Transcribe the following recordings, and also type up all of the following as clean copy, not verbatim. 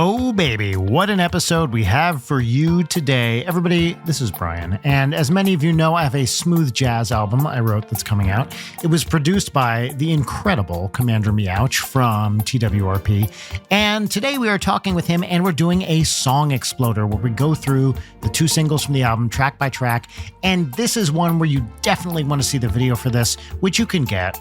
Oh, baby, what an episode we have for you today. Everybody, this is Brian, and as many of you know, I have a smooth jazz album I wrote that's coming out. It was produced by the incredible Commander Meouch from TWRP, and today we are talking with him, and we're doing a song exploder where we go through the two singles from the album track by track, and this is one where you definitely want to see the video for this, which you can get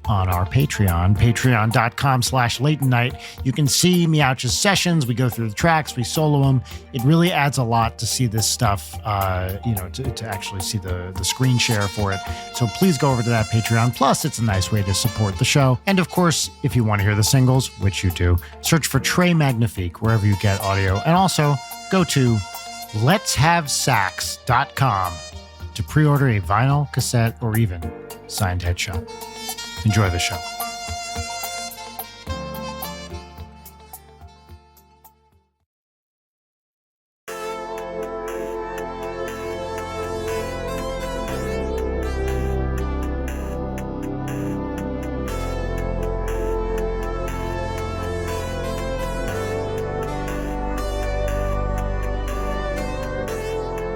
on our Patreon, patreon.com/late night. You can see Meouch's sessions. We go through the tracks, we solo them. It really adds a lot to see this stuff, to actually see the screen share for it. So please go over to that Patreon. Plus, it's a nice way to support the show. And of course, if you want to hear the singles, which you do, search for Trey Magnifique wherever you get audio. And also go to letshavesax.com to pre-order a vinyl, cassette, or even signed headshot. Enjoy the show.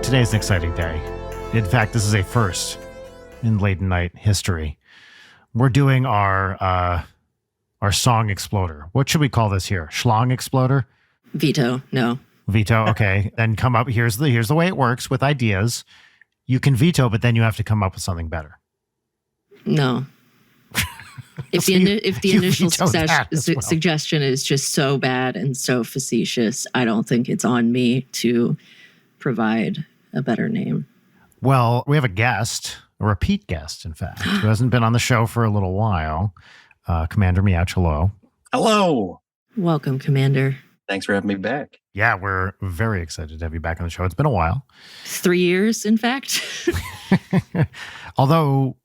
Today is an exciting day. In fact, this is a first in late night history. We're doing our song exploder. What should we call this here? Schlong exploder? Veto. No. Veto. Okay. Then come up. Here's the way it works with ideas. You can veto, but then you have to come up with something better. No. If the initial suggestion is just so bad and so facetious, I don't think it's on me to provide a better name. Well, we have a guest. A repeat guest, in fact, who hasn't been on the show for a little while. Commander Meouch, hello. Hello. Welcome, Commander. Thanks for having me back. Yeah, we're very excited to have you back on the show. It's been a while. 3 years, in fact. Although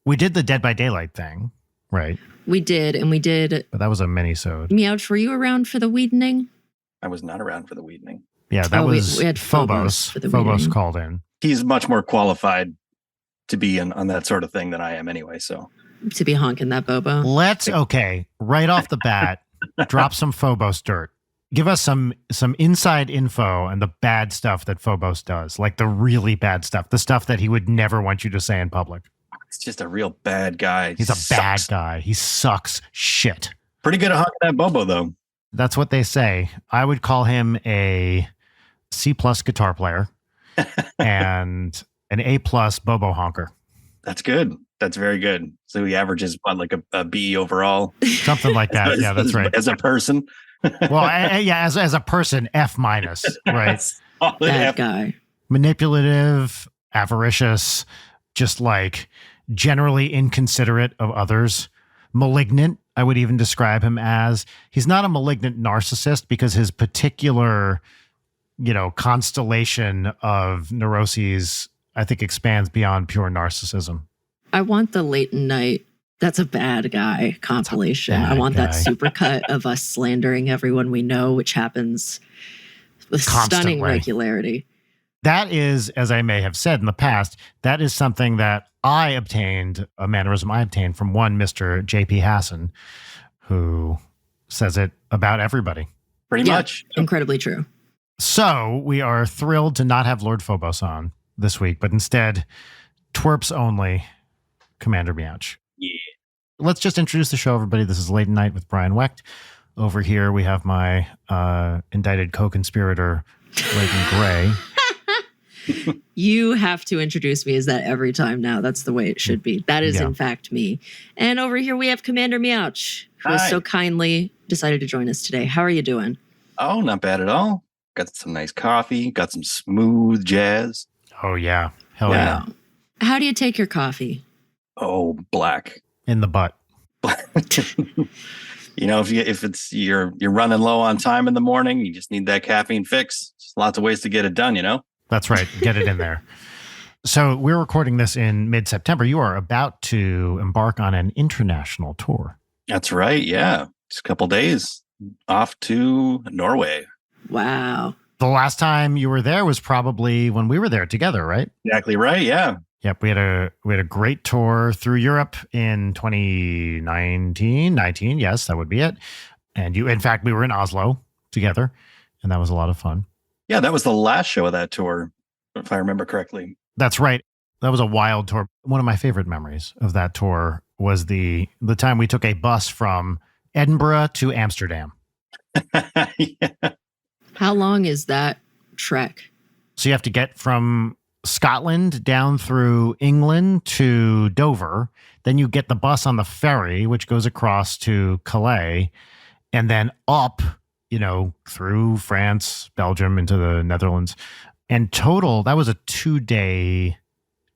we did the Dead by Daylight thing, right? We did. But that was a mini-sode. Meouch, were you around for the Weedening? I was not around for the Weedening. Yeah, that was we had Phobos. Phobos called in. He's much more qualified to be on that sort of thing than I am anyway, so. To be honking that bobo. Right off the bat, drop some Phobos dirt. Give us some inside info and the bad stuff that Phobos does, like the really bad stuff, the stuff that he would never want you to say in public. He's just a real bad guy. He's a bad guy. He sucks shit. Pretty good at honking that bobo, though. That's what they say. I would call him a C+ guitar player and an A+ bobo honker. That's good. That's very good. So he averages like a B overall. Something like that. Yeah, that's right. As a person. Well, as a person, F-, right? Bad guy. Manipulative, avaricious, just like generally inconsiderate of others. Malignant, I would even describe him as. He's not a malignant narcissist because his particular, constellation of neuroses, I think, expands beyond pure narcissism. I want the Late Night, that's a bad guy compilation. I want that supercut of us slandering everyone we know, which happens with stunning regularity. That is, as I may have said in the past, that is something that a mannerism I obtained from one Mr. J.P. Hassan, who says it about everybody. Pretty much. Incredibly true. So we are thrilled to not have Lord Phobos on this week, but instead, twerps only, Commander Meouch. Yeah. Let's just introduce the show, everybody. This is Late Night with Brian Wecht. Over here, we have my indicted co-conspirator, Reagan Gray. You have to introduce me as that every time now. That's the way it should be. That is, in fact, me. And over here, we have Commander Meouch, who has so kindly decided to join us today. How are you doing? Oh, not bad at all. Got some nice coffee. Got some smooth jazz. Oh, yeah. Hell yeah. How do you take your coffee? Oh, black. In the butt. If you're running low on time in the morning, you just need that caffeine fix. There's lots of ways to get it done, That's right. Get it in there. So we're recording this in mid-September. You are about to embark on an international tour. That's right. Yeah. Just a couple days off to Norway. Wow. The last time you were there was probably when we were there together, right? Exactly right. Yeah. Yep. We had a great tour through Europe in 2019. Yes, that would be it. And in fact, we were in Oslo together, and that was a lot of fun. Yeah, that was the last show of that tour, if I remember correctly. That's right. That was a wild tour. One of my favorite memories of that tour was the time we took a bus from Edinburgh to Amsterdam. Yeah. How long is that trek? So you have to get from Scotland down through England to Dover. Then you get the bus on the ferry, which goes across to Calais, and then up, through France, Belgium, into the Netherlands. And total, that was a 2-day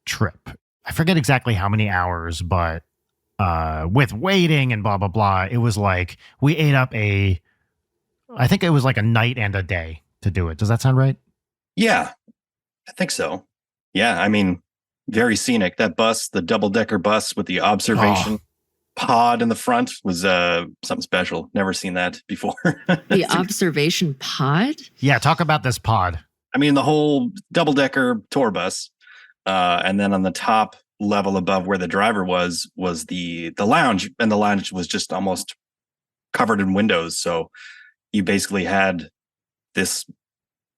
trip. I forget exactly how many hours, but with waiting and blah, blah, blah, it was like we ate up I think it was like a night and a day to do it. Does that sound right? Yeah, I think so. Yeah, I mean, very scenic. That bus, the double-decker bus with the observation pod in the front was something special. Never seen that before. The observation pod? Yeah, talk about this pod. I mean, the whole double-decker tour bus. And then on the top level above where the driver was the lounge. And the lounge was just almost covered in windows. So you basically had this,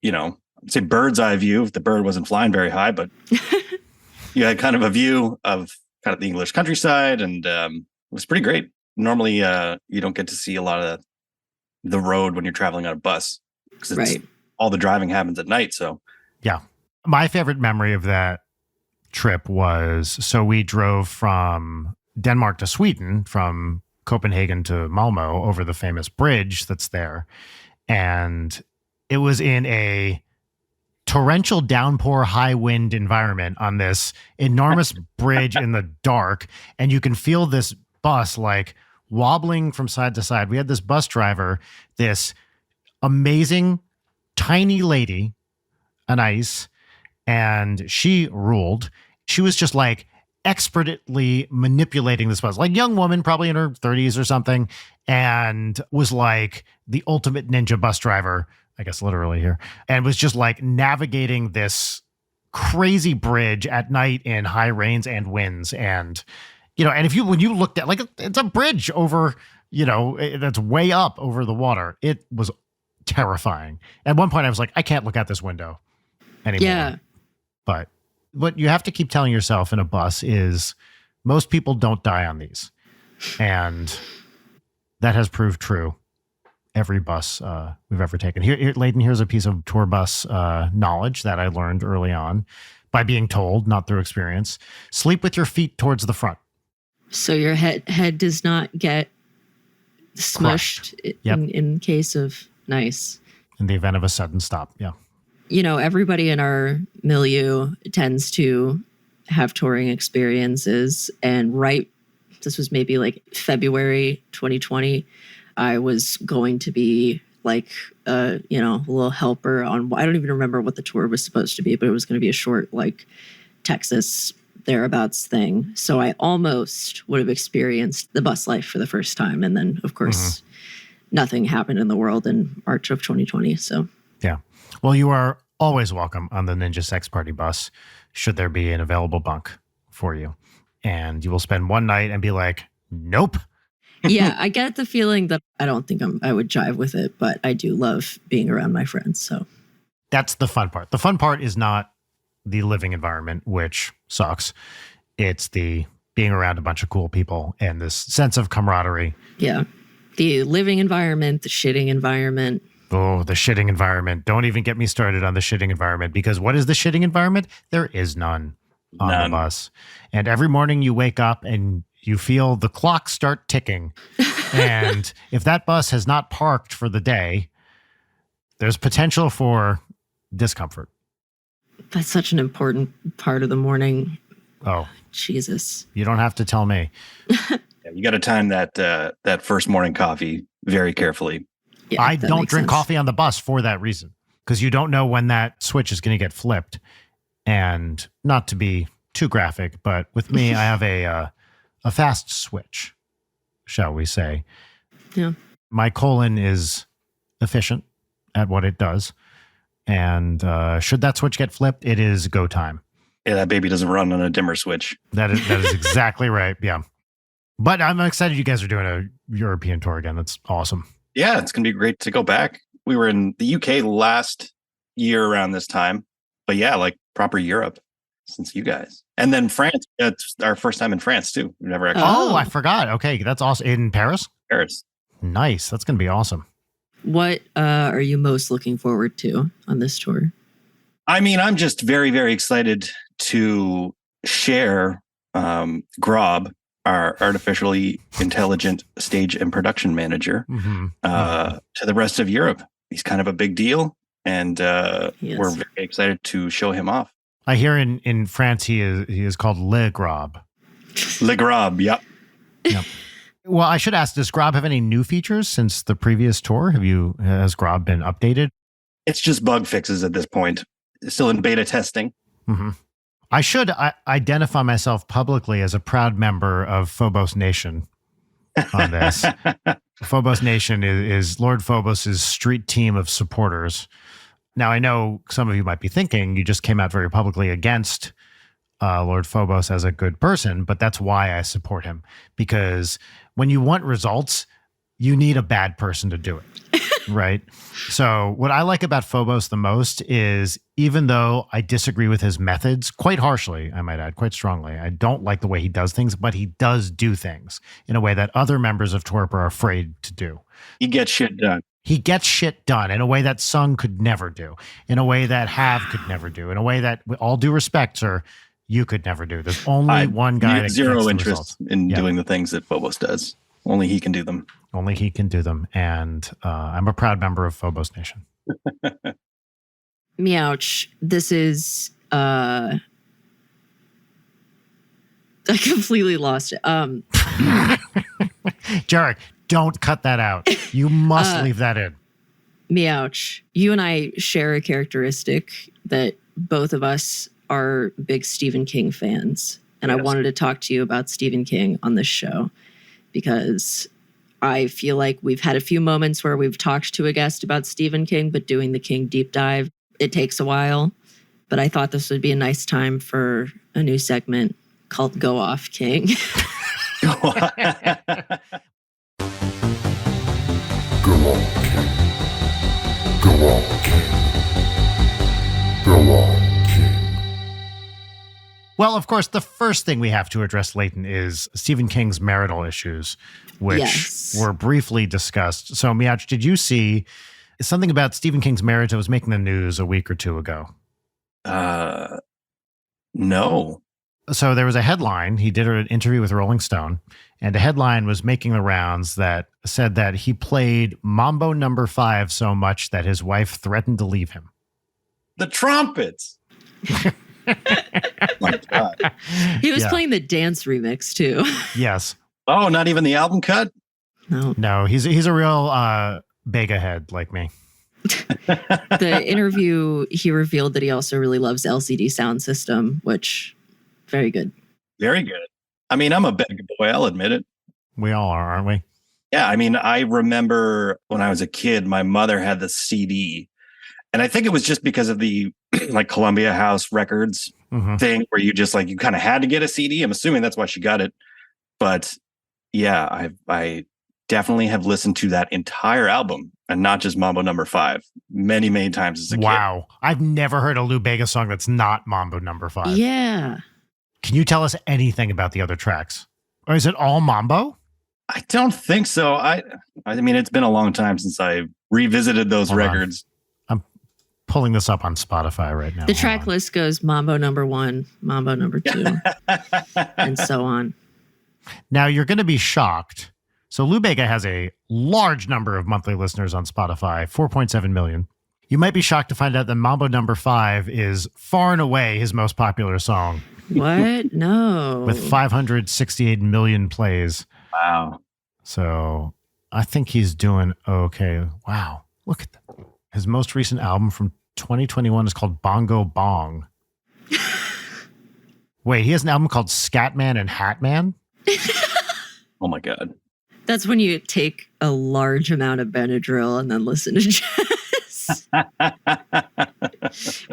I'd say bird's eye view. If the bird wasn't flying very high, but you had kind of a view of kind of the English countryside, and it was pretty great. Normally, you don't get to see a lot of the road when you're traveling on a bus because all the driving happens at night. So, yeah, my favorite memory of that trip was, so we drove from Denmark to Sweden, from Copenhagen to Malmo over the famous bridge that's there, and it was in a torrential downpour, high wind environment on this enormous bridge in the dark. And you can feel this bus like wobbling from side to side. We had this bus driver, this amazing tiny lady, Anais, and she ruled. She was just like expertly manipulating this bus, like young woman, probably in her 30s or something, and was like the ultimate ninja bus driver, I guess literally here, and was just like navigating this crazy bridge at night in high rains and winds. And, and when you looked at, like, it's a bridge over, that's way up over the water. It was terrifying. At one point I was like, I can't look out this window anymore. Yeah. But what you have to keep telling yourself in a bus is most people don't die on these. And that has proved true. Every bus we've ever taken. Here, Layden, here's a piece of tour bus knowledge that I learned early on by being told, not through experience. Sleep with your feet towards the front. So your head does not get smushed in case of nice. In the event of a sudden stop, yeah. Everybody in our milieu tends to have touring experiences. And this was maybe like February 2020. I was going to be like, a little helper on, I don't even remember what the tour was supposed to be, but it was going to be a short, like, Texas thereabouts thing. So I almost would have experienced the bus life for the first time. And then, of course, nothing happened in the world in March of 2020. So, yeah. Well, you are always welcome on the Ninja Sex Party bus, should there be an available bunk for you. And you will spend one night and be like, nope. Yeah, I get the feeling that I don't think I would jive with it, but I do love being around my friends. So that's the fun part. The fun part is not the living environment, which sucks. It's the being around a bunch of cool people and this sense of camaraderie. Yeah. The living environment, the shitting environment. Oh, the shitting environment. Don't even get me started on the shitting environment, because what is the shitting environment? There is none on the bus. And every morning you wake up and you feel the clock start ticking. And if that bus has not parked for the day, there's potential for discomfort. That's such an important part of the morning. Oh, Jesus. You don't have to tell me. You got to time that first morning coffee very carefully. Yeah, I don't drink coffee on the bus for that reason, because you don't know when that switch is going to get flipped. And not to be too graphic, but with me, I have a fast switch, shall we say. Yeah. My colon is efficient at what it does. And should that switch get flipped, it is go time. Yeah, that baby doesn't run on a dimmer switch. That is exactly right. Yeah. But I'm excited you guys are doing a European tour again. That's awesome. Yeah, it's going to be great to go back. We were in the UK last year around this time, but yeah, like proper Europe since you guys. And then France. It's our first time in France too. We've never actually. Oh, I forgot. Okay, that's awesome. In Paris? Paris. Nice. That's going to be awesome. What are you most looking forward to on this tour? I mean, I'm just very, very excited to share Grob, our artificially intelligent stage and production manager, to the rest of Europe. He's kind of a big deal, and we're very excited to show him off. I hear in France he is called Le Grob. Le Grob, yep. Well, I should ask, does Grob have any new features since the previous tour? Has Grob been updated? It's just bug fixes at this point. It's still in beta testing. Mm-hmm. I should identify myself publicly as a proud member of Phobos Nation on this. Phobos Nation is Lord Phobos' street team of supporters. Now, I know some of you might be thinking you just came out very publicly against Lord Phobos as a good person, but that's why I support him. Because when you want results, you need a bad person to do it, right? So what I like about Phobos the most is, even though I disagree with his methods quite harshly, I might add, quite strongly, I don't like the way he does things, but he does do things in a way that other members of Torp are afraid to do. He gets shit done. He gets shit done in a way that Sung could never do, in a way that Have could never do, in a way that, with all due respect, sir, you could never do. There's only one guy that zero interest in doing the things that Phobos does. Only he can do them. Only he can do them. And I'm a proud member of Phobos Nation. Meouch, this is... I completely lost it. Jarek, don't cut that out. You must leave that in. Meouch, you and I share a characteristic that both of us are big Stephen King fans. And yes. I wanted to talk to you about Stephen King on this show because I feel like we've had a few moments where we've talked to a guest about Stephen King, but doing the King deep dive, it takes a while. But I thought this would be a nice time for a new segment called Go Off King. Go on, King. Go on, King. Go on, King. Well, of course, the first thing we have to address, Leighton, is Stephen King's marital issues, which were briefly discussed. So, Meouch, did you see something about Stephen King's marriage that was making the news a week or two ago? No. So there was a headline. He did an interview with Rolling Stone, and a headline was making the rounds that said that he played Mambo No. 5 so much that his wife threatened to leave him. The trumpets. My God. He was playing the dance remix too. Yes. Oh, not even the album cut? No, he's a real Bega head like me. The interview, he revealed that he also really loves LCD Sound System, which very good. Very good. I mean, I'm a Bega boy, I'll admit it. We all are, aren't we? Yeah, I mean, I remember when I was a kid, my mother had the CD. And I think it was just because of the like Columbia House Records thing where you just like, you kind of had to get a CD. I'm assuming that's why she got it. But yeah, I definitely have listened to that entire album and not just Mambo No. 5 many, many times as a kid. Wow. I've never heard a Lou Bega song that's not Mambo No. 5. Yeah. Can you tell us anything about the other tracks? Or is it all Mambo? I don't think so. I mean, it's been a long time since I revisited those records. I'm pulling this up on Spotify right now. The track list goes Mambo No. 1, Mambo No. 2, and so on. Now, you're going to be shocked. So Lou Bega has a large number of monthly listeners on Spotify, 4.7 million. You might be shocked to find out that Mambo No. 5 is far and away his most popular song. What? No. With 568 million plays. Wow. So I think he's doing okay. Wow. Look at that. His most recent album from 2021 is called Bongo Bong. Wait, he has an album called Scatman and Hatman? Oh my God. That's when you take a large amount of Benadryl and then listen to jazz.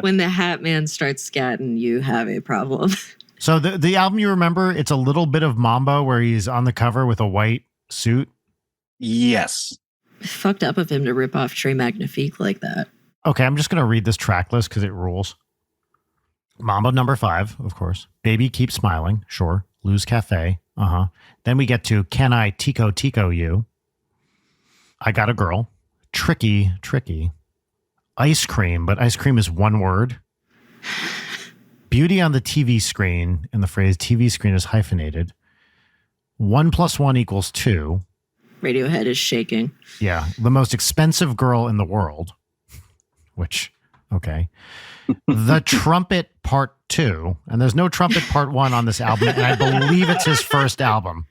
When the Hat Man starts scatting, you have a problem. So the album you remember, it's a little bit of Mambo where he's on the cover with a white suit. Yes. Fucked up of him to rip off Trey Magnifique like that. Okay, I'm just going to read this track list because it rules. Mambo number 5, of course. Baby Keep Smiling, sure. Lose Cafe, Then we get to Can I Tico Tico You? I Got a Girl. Tricky. Ice Cream, but ice cream is one word. Beauty on the TV screen, and the phrase TV screen is hyphenated. 1 + 1 = 2. Radiohead is shaking. Yeah, the most expensive girl in the world, which, okay. The Trumpet Part 2, and there's no Trumpet Part 1 on this album, and I believe it's his first album.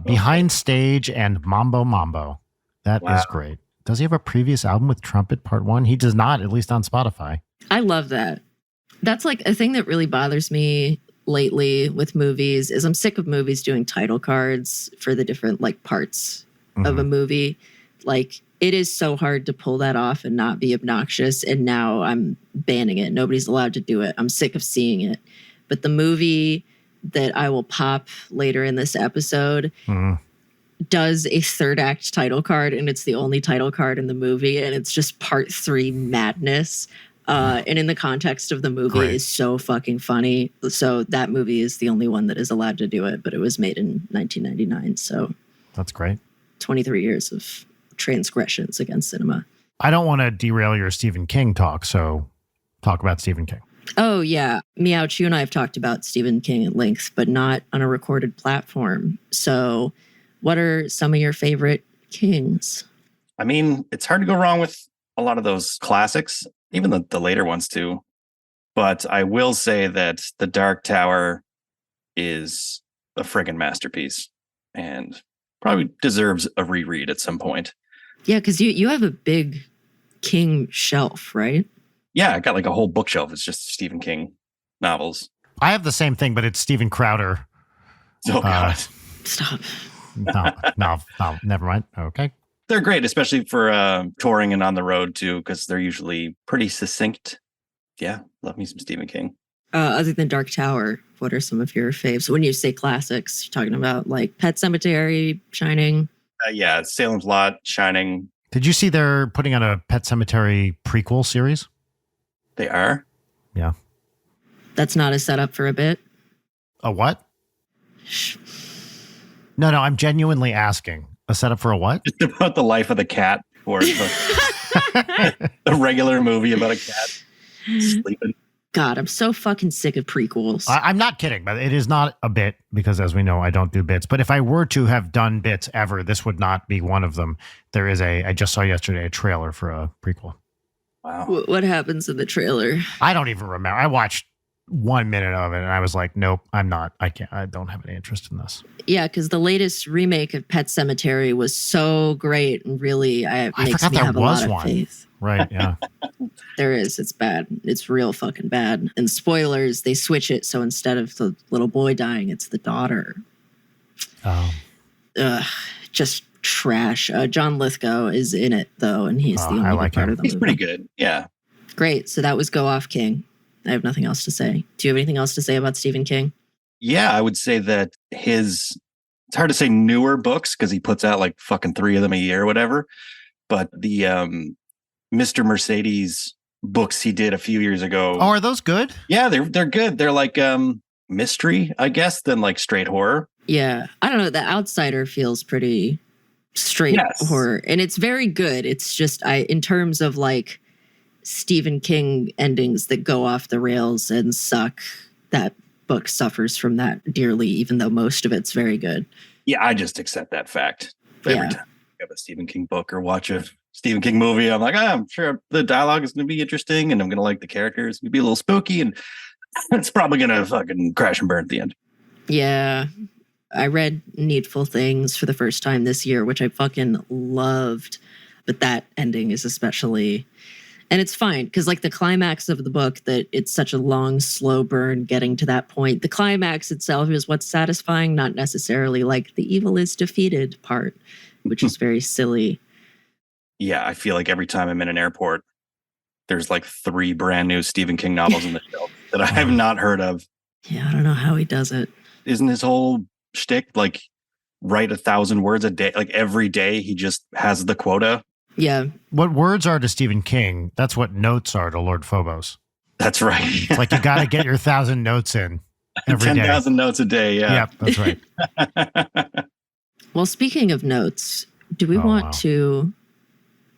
Behind Stage and Mambo Mambo. That is great. Does he have a previous album with Trumpet Part 1? He does not, at least on Spotify. I love that. That's like a thing that really bothers me lately with movies is I'm sick of movies doing title cards for the different like parts of a movie. Like it is so hard to pull that off and not be obnoxious. And now I'm banning it. Nobody's allowed to do it. I'm sick of seeing it. But the movie that I will pop later in this episode does a 3rd act title card, and it's the only title card in the movie, and it's just Part 3 madness. And in the context of the movie is so fucking funny. So that movie is the only one that is allowed to do it, but it was made in 1999. So that's great. 23 years of transgressions against cinema. I don't want to derail your Stephen King talk, so talk about Stephen King. Oh, yeah. Meouch, you and I have talked about Stephen King at length, but not on a recorded platform. So what are some of your favorite Kings? I mean, it's hard to go wrong with a lot of those classics, even the later ones too. But I will say that The Dark Tower is a friggin' masterpiece and probably deserves a reread at some point. Yeah, because you have a big King shelf, right? Yeah, I got like a whole bookshelf. It's just Stephen King novels. I have the same thing, but it's Stephen Crowder. Oh, God. Stop. No, never mind. Okay. They're great, especially for touring and on the road, too, because they're usually pretty succinct. Yeah, love me some Stephen King. Other than Dark Tower, what are some of your faves? When you say classics, you're talking about like Pet Sematary, Shining? Yeah, Salem's Lot, Shining. Did you see they're putting on a Pet Sematary prequel series? They are? Yeah. That's not a setup for a bit? A what? No, I'm genuinely asking. A setup for a what? Just about the life of the cat, or a regular movie about a cat sleeping. God, I'm so fucking sick of prequels. I'm not kidding, but it is not a bit because, as we know, I don't do bits. But if I were to have done bits ever, this would not be one of them. There is I just saw yesterday a trailer for a prequel. Wow. What happens in the trailer? I don't even remember. I watched 1 minute of it and I was like, nope, I'm not. I can't. I don't have any interest in this. Yeah, because the latest remake of Pet Sematary was so great and really makes forgot me there have was a lot one. of faith. Right, yeah. There is. It's bad. It's real fucking bad. And spoilers, they switch it so instead of the little boy dying, it's the daughter. Oh. Just trash. John Lithgow is in it though, and he's the only like part him. of the He's movie. pretty good. Yeah. Great. So that was Go Off King. I have nothing else to say. Do you have anything else to say about Stephen King? Yeah, I would say that it's hard to say newer books because he puts out like fucking 3 of them a year or whatever. But the Mr. Mercedes books he did a few years ago. Oh, are those good? Yeah, they're good. They're like mystery, I guess, than like straight horror. Yeah. I don't know. The Outsider feels pretty straight horror. And it's very good. It's just in terms of like Stephen King endings that go off the rails and suck, that book suffers from that dearly, even though most of it's very good. Yeah, I just accept that fact. Every time I have a Stephen King book or watch a Stephen King movie, I'm like, I'm sure the dialogue is going to be interesting and I'm going to like the characters. It's going to be a little spooky and it's probably going to fucking crash and burn at the end. Yeah. I read Needful Things for the first time this year, which I fucking loved. But that ending is especially... And it's fine, because like the climax of the book, that it's such a long, slow burn getting to that point. The climax itself is what's satisfying, not necessarily like the evil is defeated part, which is very silly. Yeah, I feel like every time I'm in an airport, there's like 3 brand new Stephen King novels on the shelf that I have not heard of. Yeah, I don't know how he does it. Isn't his whole shtick like write 1,000 words a day. Like every day he just has the quota. Yeah. What words are to Stephen King, that's what notes are to Lord Phobos. That's right. It's like you got to get your 1,000 notes in every day. 10,000 notes a day. Yeah. Yep, that's right. Well, speaking of notes, do we want to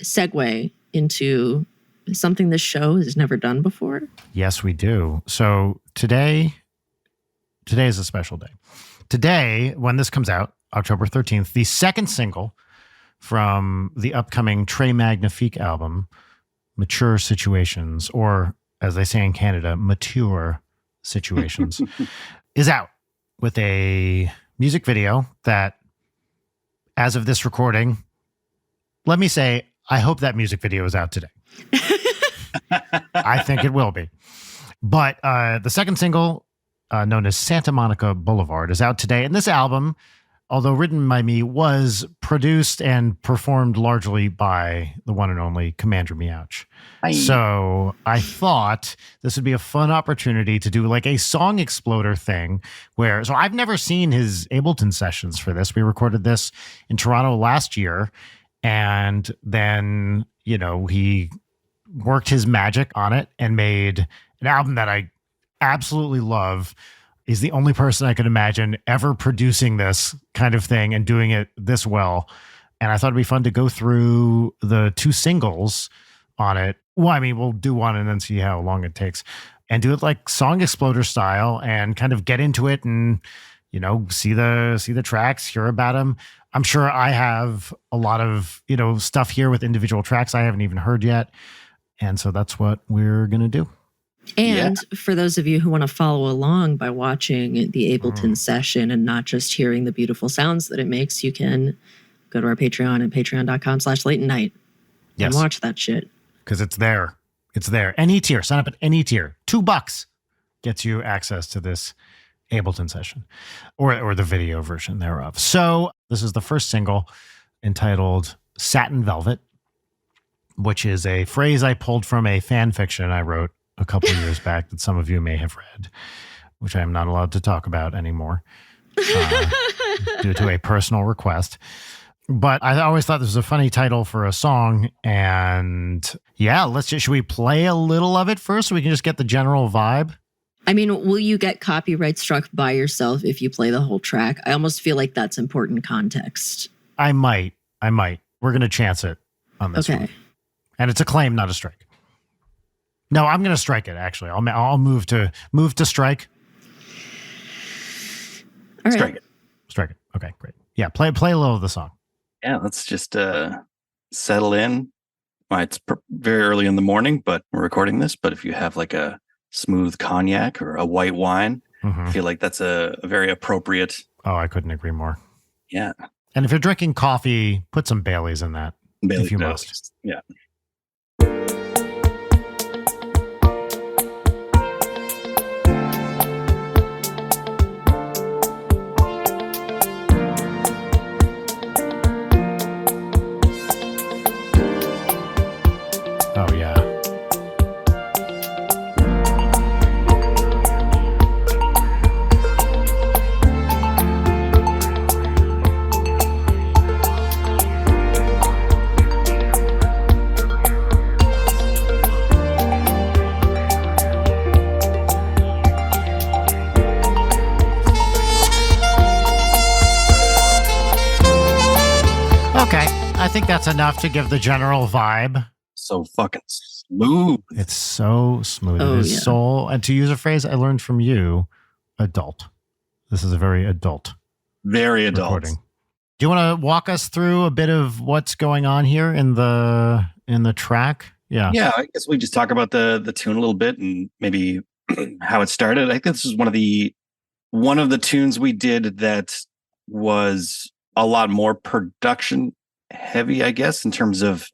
segue into something this show has never done before? Yes, we do. So today is a special day. Today, when this comes out, October 13th, the second single from the upcoming Trey Magnifique album, Mature Situations, or as they say in Canada, Mature Situations, is out with a music video that, as of this recording, let me say, I hope that music video is out today. I think it will be. But the second single, known as Monica Blvd, is out today. And this album, although written by me, was produced and performed largely by the one and only Commander Meouch. So I thought this would be a fun opportunity to do like a song exploder thing where, so I've never seen his Ableton sessions for this. We recorded this in Toronto last year. And then, you know, he worked his magic on it and made an album that I absolutely love. He's the only person I could imagine ever producing this kind of thing and doing it this well. And I thought it'd be fun to go through the two singles on it. Well, I mean, we'll do one and then see how long it takes and do it like Song Exploder style and kind of get into it and, you know, see the tracks, hear about them. I'm sure I have a lot of, you know, stuff here with individual tracks I haven't even heard yet. And so that's what we're going to do. And for those of you who want to follow along by watching the Ableton session and not just hearing the beautiful sounds that it makes, you can go to our Patreon at patreon.com/late night and watch that shit. Because it's there. It's there. Any tier. Sign up at any tier. $2 gets you access to this Ableton session or the video version thereof. So this is the first single entitled Satin Velvet, which is a phrase I pulled from a fan fiction I wrote a couple of years back that some of you may have read, which I am not allowed to talk about anymore due to a personal request. But I always thought this was a funny title for a song. And yeah, should we play a little of it first so we can just get the general vibe? I mean, will you get copyright struck by yourself if you play the whole track? I almost feel like that's important context. I might. We're going to chance it on this one. And it's a claim, not a strike. No, I'm going to strike it, actually. I'll move to strike. All right. Strike it. Okay, great. Yeah, play a little of the song. Yeah, let's just settle in. Well, it's very early in the morning, but we're recording this. But if you have like a smooth cognac or a white wine, I feel like that's a very appropriate. Oh, I couldn't agree more. Yeah. And if you're drinking coffee, put some Baileys in that. If you must. Yeah. Oh, yeah. Okay, I think that's enough to give the general vibe. So fucking smooth. It's so smooth. It is soul. And to use a phrase I learned from you, adult. This is a very adult. Very adult. Recording. Do you want to walk us through a bit of what's going on here in the track? Yeah. Yeah, I guess we just talk about the tune a little bit and maybe how it started. I think this is one of the tunes we did that was a lot more production heavy, I guess, in terms of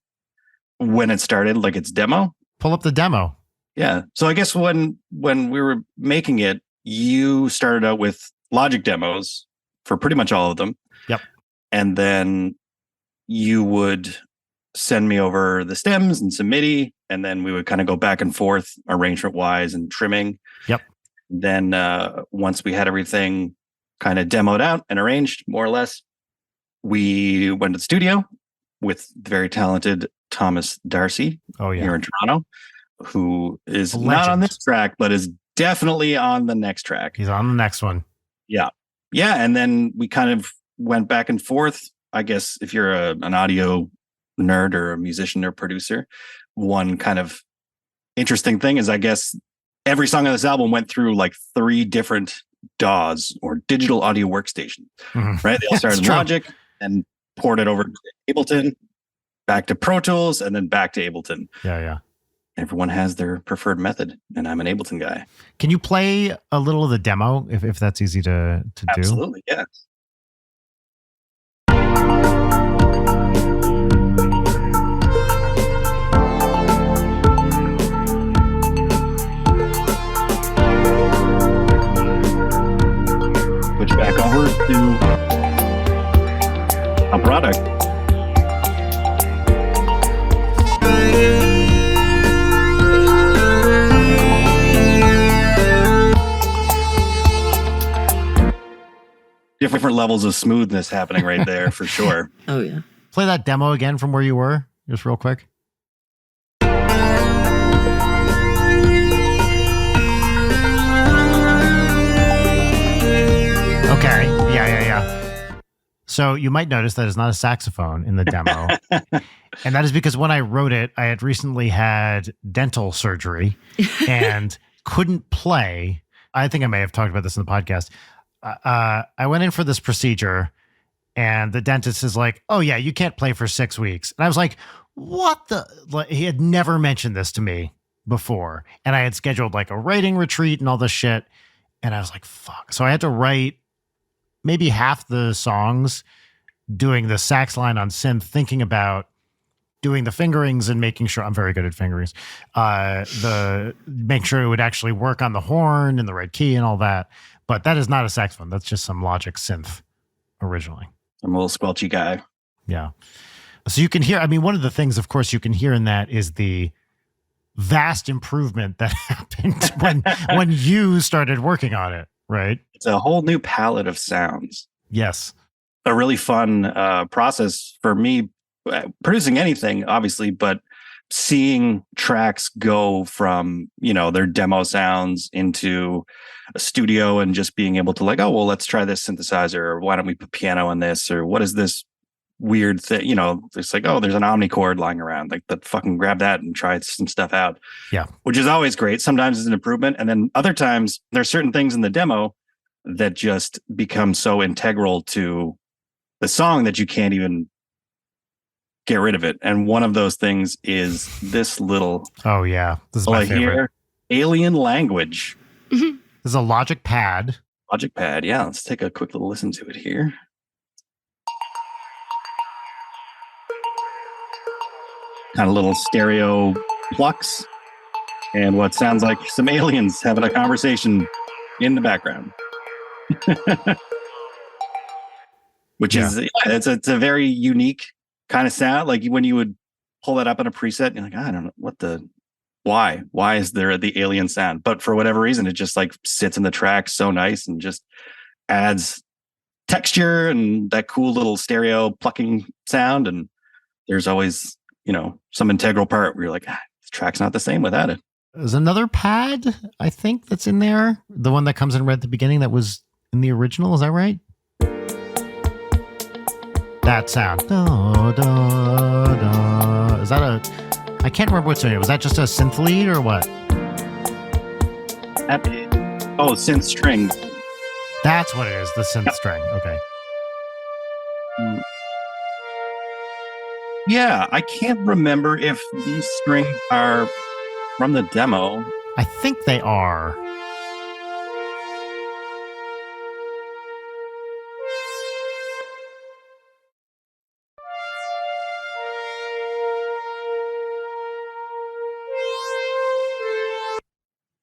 when it started, like its demo. Pull up the demo. Yeah. So I guess when we were making it, you started out with Logic demos for pretty much all of them. Yep. And then you would send me over the stems and some MIDI, and then we would kind of go back and forth arrangement wise and trimming. Yep. Then once we had everything kind of demoed out and arranged more or less, we went to the studio with the very talented Thomas Darcy here in Toronto, who is not on this track, but is definitely on the next track. He's on the next one. Yeah. Yeah. And then we kind of went back and forth. I guess if you're an audio nerd or a musician or producer, one kind of interesting thing is, I guess, every song on this album went through like 3 different DAWs or digital audio workstation, right? They all started in Logic and poured it over to Ableton, back to Pro Tools, and then back to Ableton. Yeah. Everyone has their preferred method, and I'm an Ableton guy. Can you play a little of the demo if that's easy to do? Absolutely, yeah. Switch back over to a product. Different levels of smoothness happening right there for sure. Oh, yeah. Play that demo again from where you were, just real quick. Okay. Yeah. So you might notice that it's not a saxophone in the demo. And that is because when I wrote it, I had recently had dental surgery and couldn't play. I think I may have talked about this in the podcast. I went in for this procedure and the dentist is like, oh yeah, you can't play for 6 weeks. And I was like, what the? Like, he had never mentioned this to me before. And I had scheduled like a writing retreat and all this shit. And I was like, fuck. So I had to write maybe half the songs doing the sax line on synth, thinking about doing the fingerings and making sure I'm very good at fingerings. Make sure it would actually work on the horn and the right key and all that. But that is not a saxophone. That's just some Logic synth originally. I'm a little squelchy guy. Yeah. So you can hear, I mean, one of the things, of course, you can hear in that is the vast improvement that happened when you started working on it, right? It's a whole new palette of sounds. Yes. A really fun process for me, producing anything, obviously, but seeing tracks go from, their demo sounds into a studio and just being able to like, oh, well, let's try this synthesizer, or why don't we put piano in this, or what is this weird thing? It's like, oh, there's an omnichord lying around, like that, fucking grab that and try some stuff out. Yeah. Which is always great. Sometimes it's an improvement. And then other times there's certain things in the demo that just become so integral to the song that you can't even get rid of it. And one of those things is this little, oh yeah, this is my favorite here, alien language. This is a Logic pad. Logic pad. Yeah. Let's take a quick little listen to it here. Kind of little stereo plucks and what sounds like some aliens having a conversation in the background. Which is, it's a very unique kind of sound. Like when you would pull that up in a preset, you're like, I don't know why is there the alien sound? But for whatever reason, it just like sits in the track so nice and just adds texture and that cool little stereo plucking sound. And there's always, some integral part where you're like, this track's not the same without it. There's another pad, I think, that's in there. The one that comes in red at the beginning that was in the original. Is that right? That sound. Da, da, da. Is that I can't remember what's in it. Was that just a synth lead or what? Synth string. That's what it is. The synth string. Okay. Yeah, I can't remember if these strings are from the demo. I think they are.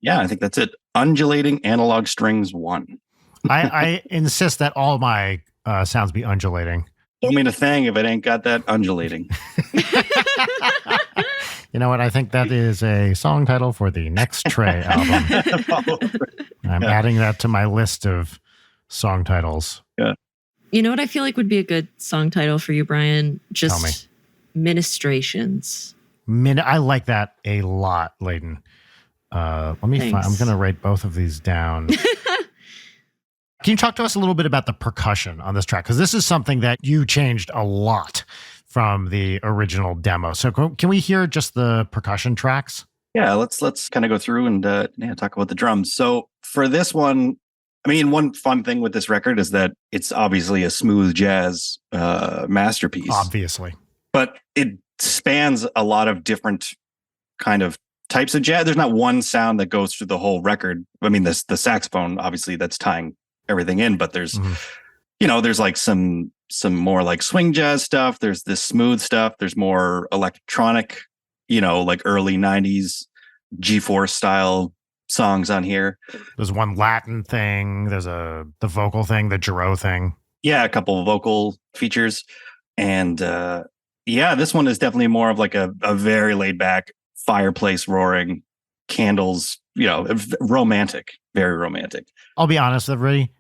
Yeah, I think that's it. Undulating analog strings 1. I insist that all my sounds be undulating. Don't mean a thing if it ain't got that undulating. You know what? I think that is a song title for the next Trey album. I'm adding that to my list of song titles. Yeah. You know what I feel like would be a good song title for you, Brian? Just Ministrations. I like that a lot, Layden. Let me find. I'm going to write both of these down. Can you talk to us a little bit about the percussion on this track? Because this is something that you changed a lot from the original demo. So can we hear just the percussion tracks? Yeah, let's kind of go through and talk about the drums. So for this one, I mean, one fun thing with this record is that it's obviously a smooth jazz masterpiece. Obviously. But it spans a lot of different kind of types of jazz. There's not one sound that goes through the whole record. I mean, the saxophone, obviously, that's tying everything in, but there's there's like some more like swing jazz stuff, there's this smooth stuff, there's more electronic, like early 90s G-Force style songs on here. There's one Latin thing, there's the vocal thing, the Giro thing. Yeah, a couple of vocal features. And this one is definitely more of like a very laid back, fireplace roaring, candles, romantic, very romantic. I'll be honest with everybody.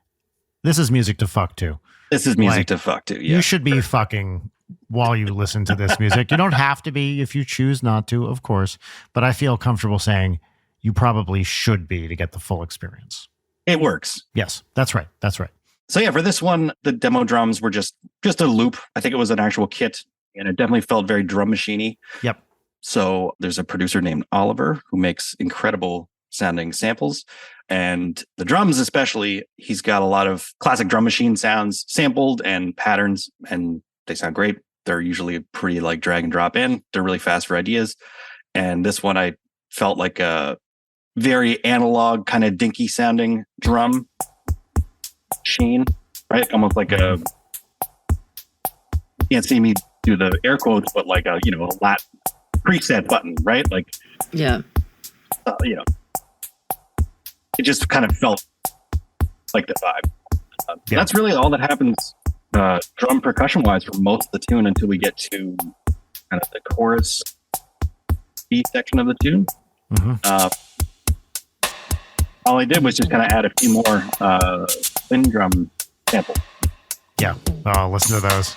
This is music to fuck to. This is music to fuck to. Yeah. You should be fucking while you listen to this music. You don't have to be if you choose not to, of course. But I feel comfortable saying you probably should be to get the full experience. It works. Yes, that's right. That's right. So yeah, for this one, the demo drums were just a loop. I think it was an actual kit, and it definitely felt very drum machiney. Yep. So there's a producer named Oliver who makes incredible sounding samples, and the drums especially, he's got a lot of classic drum machine sounds sampled and patterns, and they sound great. They're usually pretty like drag and drop in. They're really fast for ideas. And this one I felt like a very analog kind of dinky sounding drum machine, right? Almost like you can't see me do the air quotes, but like a lat preset button, right? Like, yeah. It just kind of felt like the vibe. That's really all that happens drum percussion wise for most of the tune until we get to kind of the chorus B section of the tune. All I did was just kind of add a few more thin drum samples. Yeah, listen to those.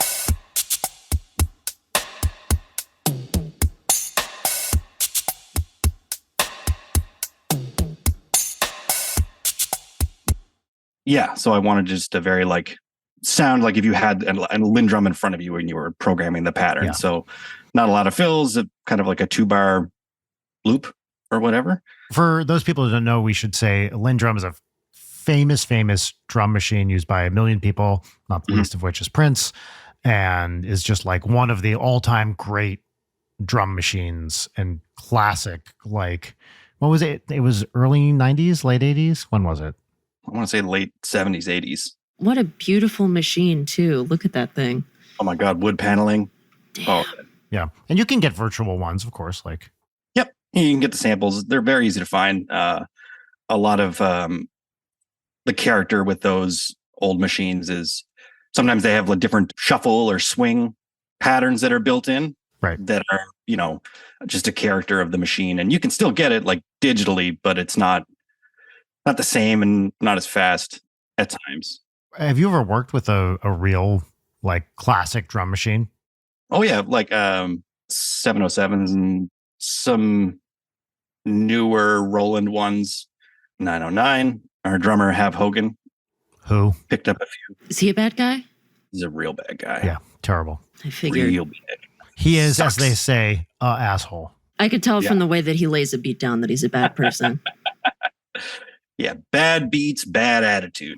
Yeah, so I wanted just a very like sound like if you had a Lindrum in front of you when you were programming the pattern. Yeah. So not a lot of fills, kind of like a 2-bar loop or whatever. For those people who don't know, we should say Lindrum is a famous drum machine used by a million people, not the least of which is Prince, and is just like one of the all-time great drum machines and classic. Like, what was it? It was early 90s, late 80s? When was it? I want to say late 70s, 80s. What a beautiful machine, too. Look at that thing. Oh my God, wood paneling. Damn. Oh, yeah. And you can get virtual ones, of course. Like, yep, you can get the samples. They're very easy to find. A lot of the character with those old machines is sometimes they have like different shuffle or swing patterns that are built in. Right. That are, just a character of the machine. And you can still get it like digitally, but it's not the same and not as fast at times. Have you ever worked with a real like classic drum machine? Oh yeah, like 707s and some newer Roland ones, 909. Our drummer Hav Hogan, who picked up a few. Is he a bad guy? He's a real bad guy. Yeah, terrible. I figured. Real bad. He is, Sucks. as they say, asshole. I could tell from the way that he lays a beat down that he's a bad person. Yeah, bad beats, bad attitude.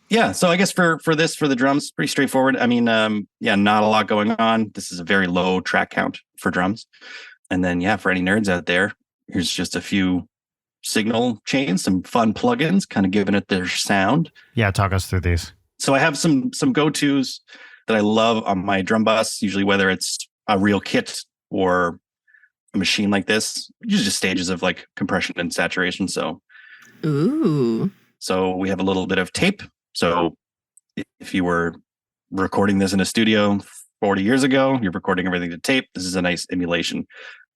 Yeah, so I guess for the drums, pretty straightforward. I mean, not a lot going on. This is a very low track count for drums. And then, for any nerds out there, here's just a few signal chains, some fun plugins, kind of giving it their sound. Yeah, talk us through these. So I have some go-tos that I love on my drum bus, usually whether it's a real kit or a machine like this, just stages of like compression and saturation. So, Ooh. So we have a little bit of tape. So if you were recording this in a studio 40 years ago, you're recording everything to tape. This is a nice emulation.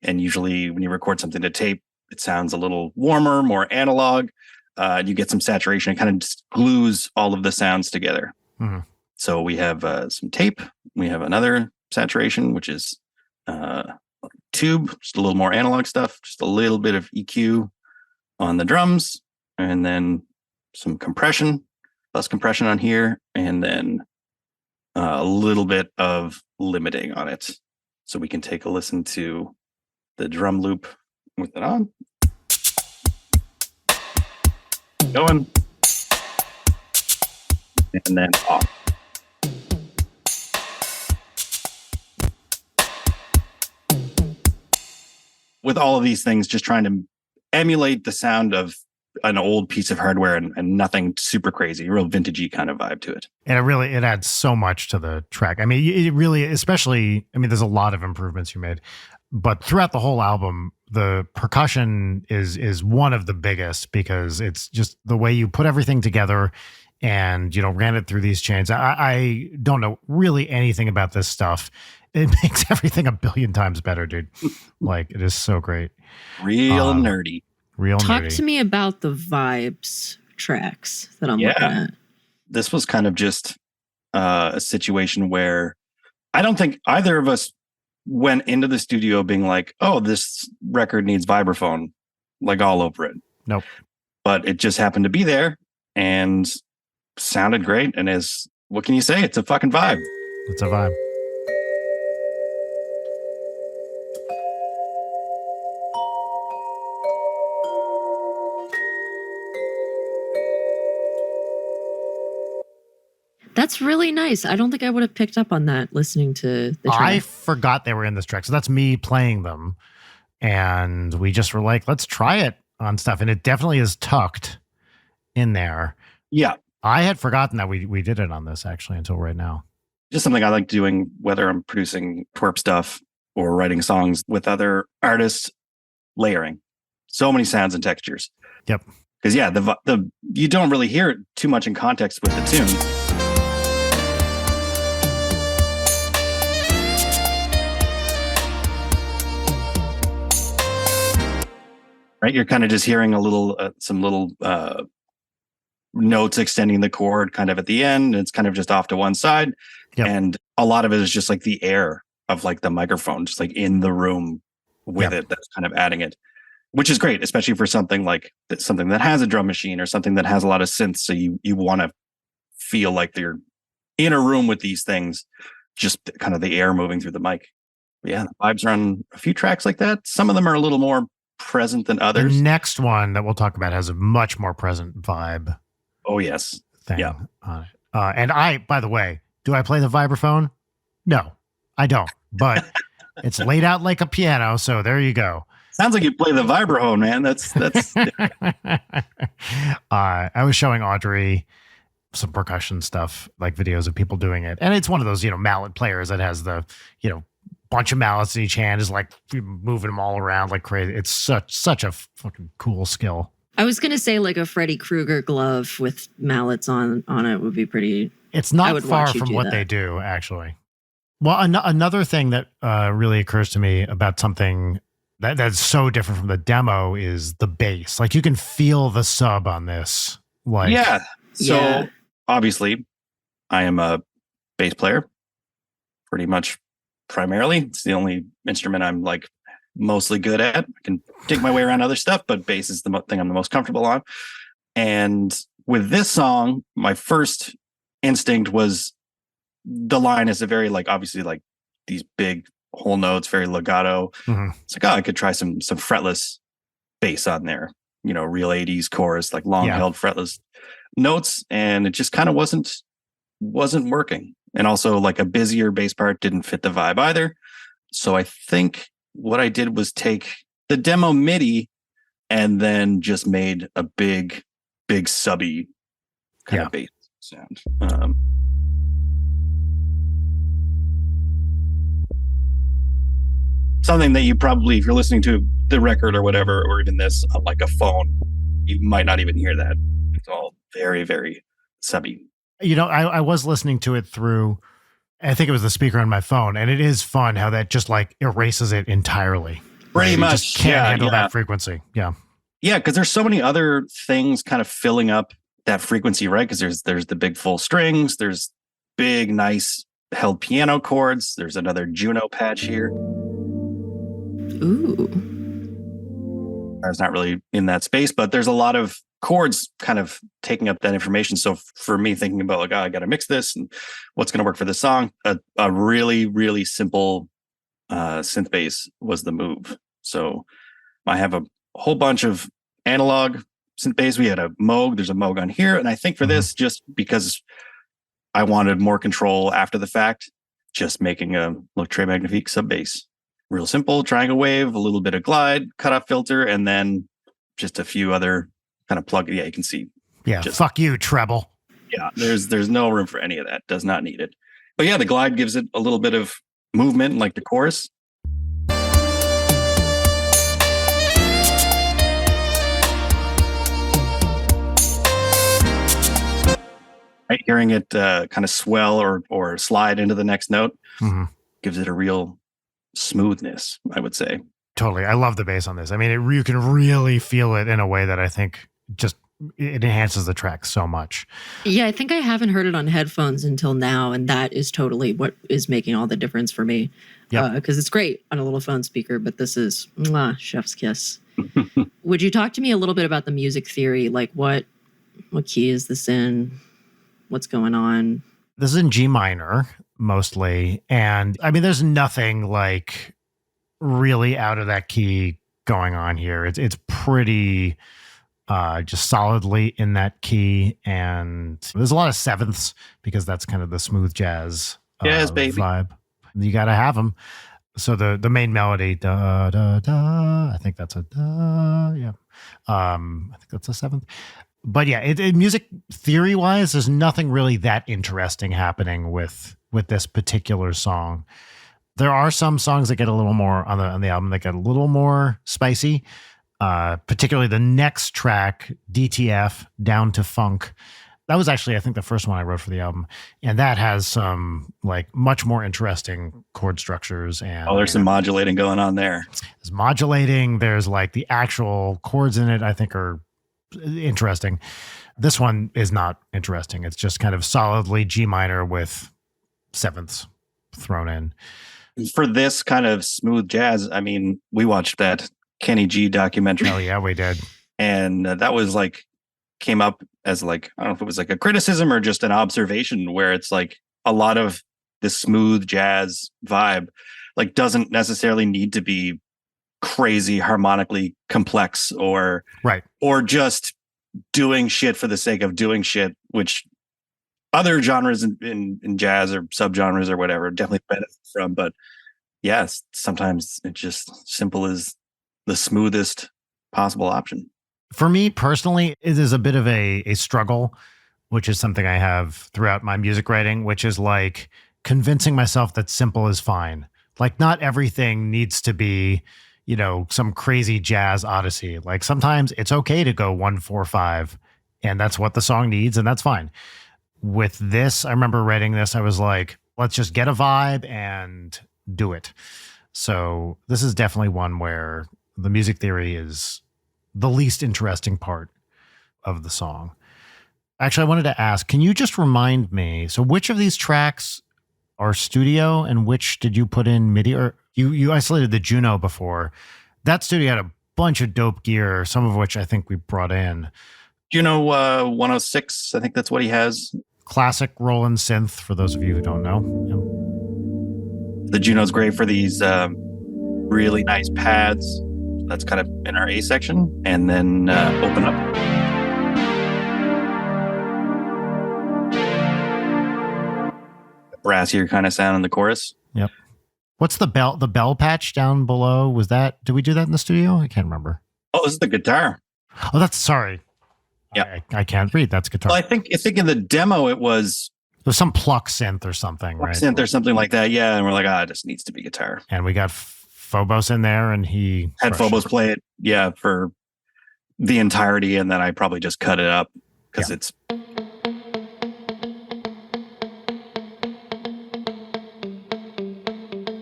And usually when you record something to tape, it sounds a little warmer, more analog. You get some saturation. It kind of just glues all of the sounds together. Mm-hmm. So we have some tape. We have another saturation, which is tube, just a little more analog stuff, just a little bit of EQ on the drums, and then some compression, less compression on here, and then a little bit of limiting on it. So we can take a listen to the drum loop with it on. Going. And then off. With all of these things, just trying to emulate the sound of an old piece of hardware and nothing super crazy, real vintagey kind of vibe to it. And it adds so much to the track. I mean, it really, especially, I mean, there's a lot of improvements you made, but throughout the whole album, the percussion is one of the biggest, because it's just the way you put everything together and, ran it through these chains. I don't know really anything about this stuff. It makes everything a billion times better, dude. Like, it is so great. Real nerdy. Talk to me about the vibes tracks that I'm looking at. This was kind of just a situation where I don't think either of us went into the studio being like, oh, this record needs vibraphone, like all over it. Nope. But it just happened to be there and sounded great. And what can you say? It's a fucking vibe. It's a vibe. That's really nice. I don't think I would have picked up on that listening to the track. I forgot they were in this track. So that's me playing them. And we just were like, let's try it on stuff. And it definitely is tucked in there. Yeah. I had forgotten that we did it on this actually until right now. Just something I like doing, whether I'm producing twerp stuff or writing songs with other artists, layering. So many sounds and textures. Yep. Because you don't really hear it too much in context with the tune. Right, you're kind of just hearing some little notes extending the chord kind of at the end. It's kind of just off to one side. Yep. And a lot of it is just like the air of like the microphone, just like in the room with it. That's kind of adding it, which is great, especially for something that has a drum machine or something that has a lot of synths. So you want to feel like you're in a room with these things, just kind of the air moving through the mic. But yeah, the vibes are on a few tracks like that. Some of them are a little more present than others. The next one that we'll talk about has a much more present vibe. Oh yes, thing on it. And by the way, do I play the vibraphone? No, I don't. But it's laid out like a piano, so there you go. Sounds like you play the vibraphone, man. That's. I was showing Audrey some percussion stuff, like videos of people doing it, and it's one of those mallet players that has the bunch of mallets in each hand, is like moving them all around like crazy. It's such a fucking cool skill. I was gonna say like a Freddy Krueger glove with mallets on it would be pretty. It's not far from what they do, actually. Well, another thing that really occurs to me about something that's so different from the demo is the bass. Like, you can feel the sub on this. Like, So obviously, I am a bass player, pretty much. Primarily, it's the only instrument I'm like mostly good at. I can dig my way around other stuff, but bass is the thing I'm the most comfortable on. And with this song, my first instinct was the line is a very obviously these big whole notes, very legato. Mm-hmm. It's like, I could try some fretless bass on there, real 80s chorus, like long held fretless notes, and it just kind of wasn't working. And also, like, a busier bass part didn't fit the vibe either. So I think what I did was take the demo MIDI and then just made a big subby kind of bass sound. Something that you probably, if you're listening to the record or whatever, or even this on like a phone, you might not even hear that. It's all very, very subby. I was listening to it through, I think it was the speaker on my phone, and it is fun how that just like erases it entirely. Pretty much. You just can't handle that frequency. Yeah. Yeah, because there's so many other things kind of filling up that frequency, right? Because there's the big full strings, there's big, nice held piano chords. There's another Juno patch here. Ooh. It's not really in that space, but there's a lot of chords kind of taking up that information. So for me, thinking about like, oh, I got to mix this and what's going to work for this song, a really, really simple synth bass was the move. So I have a whole bunch of analog synth bass. We had a Moog. There's a Moog on here. And I think for this, just because I wanted more control after the fact, just making a little Trey Magnifique sub bass. Real simple, triangle wave, a little bit of glide, cutoff filter, and then just a few other kind of plug. Yeah, you can see. Yeah, fuck you, treble. Yeah, there's no room for any of that. Does not need it. But yeah, the glide gives it a little bit of movement, like the chorus. Right, hearing it kind of swell or slide into the next note gives it a real smoothness, I would say. Totally. I love the bass on this. I mean, you can really feel it in a way that I think just it enhances the track so much. Yeah, I think I haven't heard it on headphones until now, and that is totally what is making all the difference for me. Because it's great on a little phone speaker, but this is chef's kiss. Would you talk to me a little bit about the music theory? Like what key is this in? What's going on? This is in G minor mostly. And I mean, there's nothing like really out of that key going on here. It's pretty just solidly in that key. And there's a lot of sevenths because that's kind of the smooth jazz vibe. You got to have them. So the main melody, da, da, da, I think that's a da, yeah. I think that's a seventh. But yeah, it music theory wise, there's nothing really that interesting happening with this particular song. There are some songs that get a little more on the album that get a little more spicy. Particularly the next track, DTF, Down to Funk. That was actually, I think, the first one I wrote for the album, and that has some like much more interesting chord structures. And there's some modulating going on there. There's modulating. There's like the actual chords in it, I think, are interesting. This one is not interesting. It's just kind of solidly G minor with sevenths thrown in. For this kind of smooth jazz, I mean, we watched that Kenny G documentary. Oh yeah, we did. And that was like, came up as like, I don't know if it was like a criticism or just an observation where it's like a lot of this smooth jazz vibe like doesn't necessarily need to be crazy harmonically complex or just doing shit for the sake of doing shit, which other genres in jazz or subgenres or whatever definitely benefit from. But yes, sometimes it's just simple as the smoothest possible option. For me personally, it is a bit of a struggle, which is something I have throughout my music writing, which is like convincing myself that simple is fine. Like not everything needs to be, you know, some crazy jazz odyssey. Like sometimes it's okay to go 1-4-5 and that's what the song needs. And that's fine. With this, I remember writing this, I was like, let's just get a vibe and do it. So this is definitely one where the music theory is the least interesting part of the song. Actually, I wanted to ask, can you just remind me, so which of these tracks are studio and which did you put in MIDI? Or you isolated the Juno before. That studio had a bunch of dope gear, some of which I think we brought in. Juno 106, I think that's what he has. Classic Roland synth, for those of you who don't know. The Juno's great for these really nice pads. That's kind of in our A section. And then open up. Brassier kind of sound in the chorus. Yep. What's the bell patch down below? Did we do that in the studio? I can't remember. Oh, this is the guitar. Oh, sorry. Yeah. I can't read. That's guitar. Well, I think in the demo it was there's some pluck synth or something, right? Synth or something like that. Yeah. And we're like, it just needs to be guitar. And we got Phobos in there and he had Phobos play it. Yeah. For the entirety. And then I probably just cut it up because it's.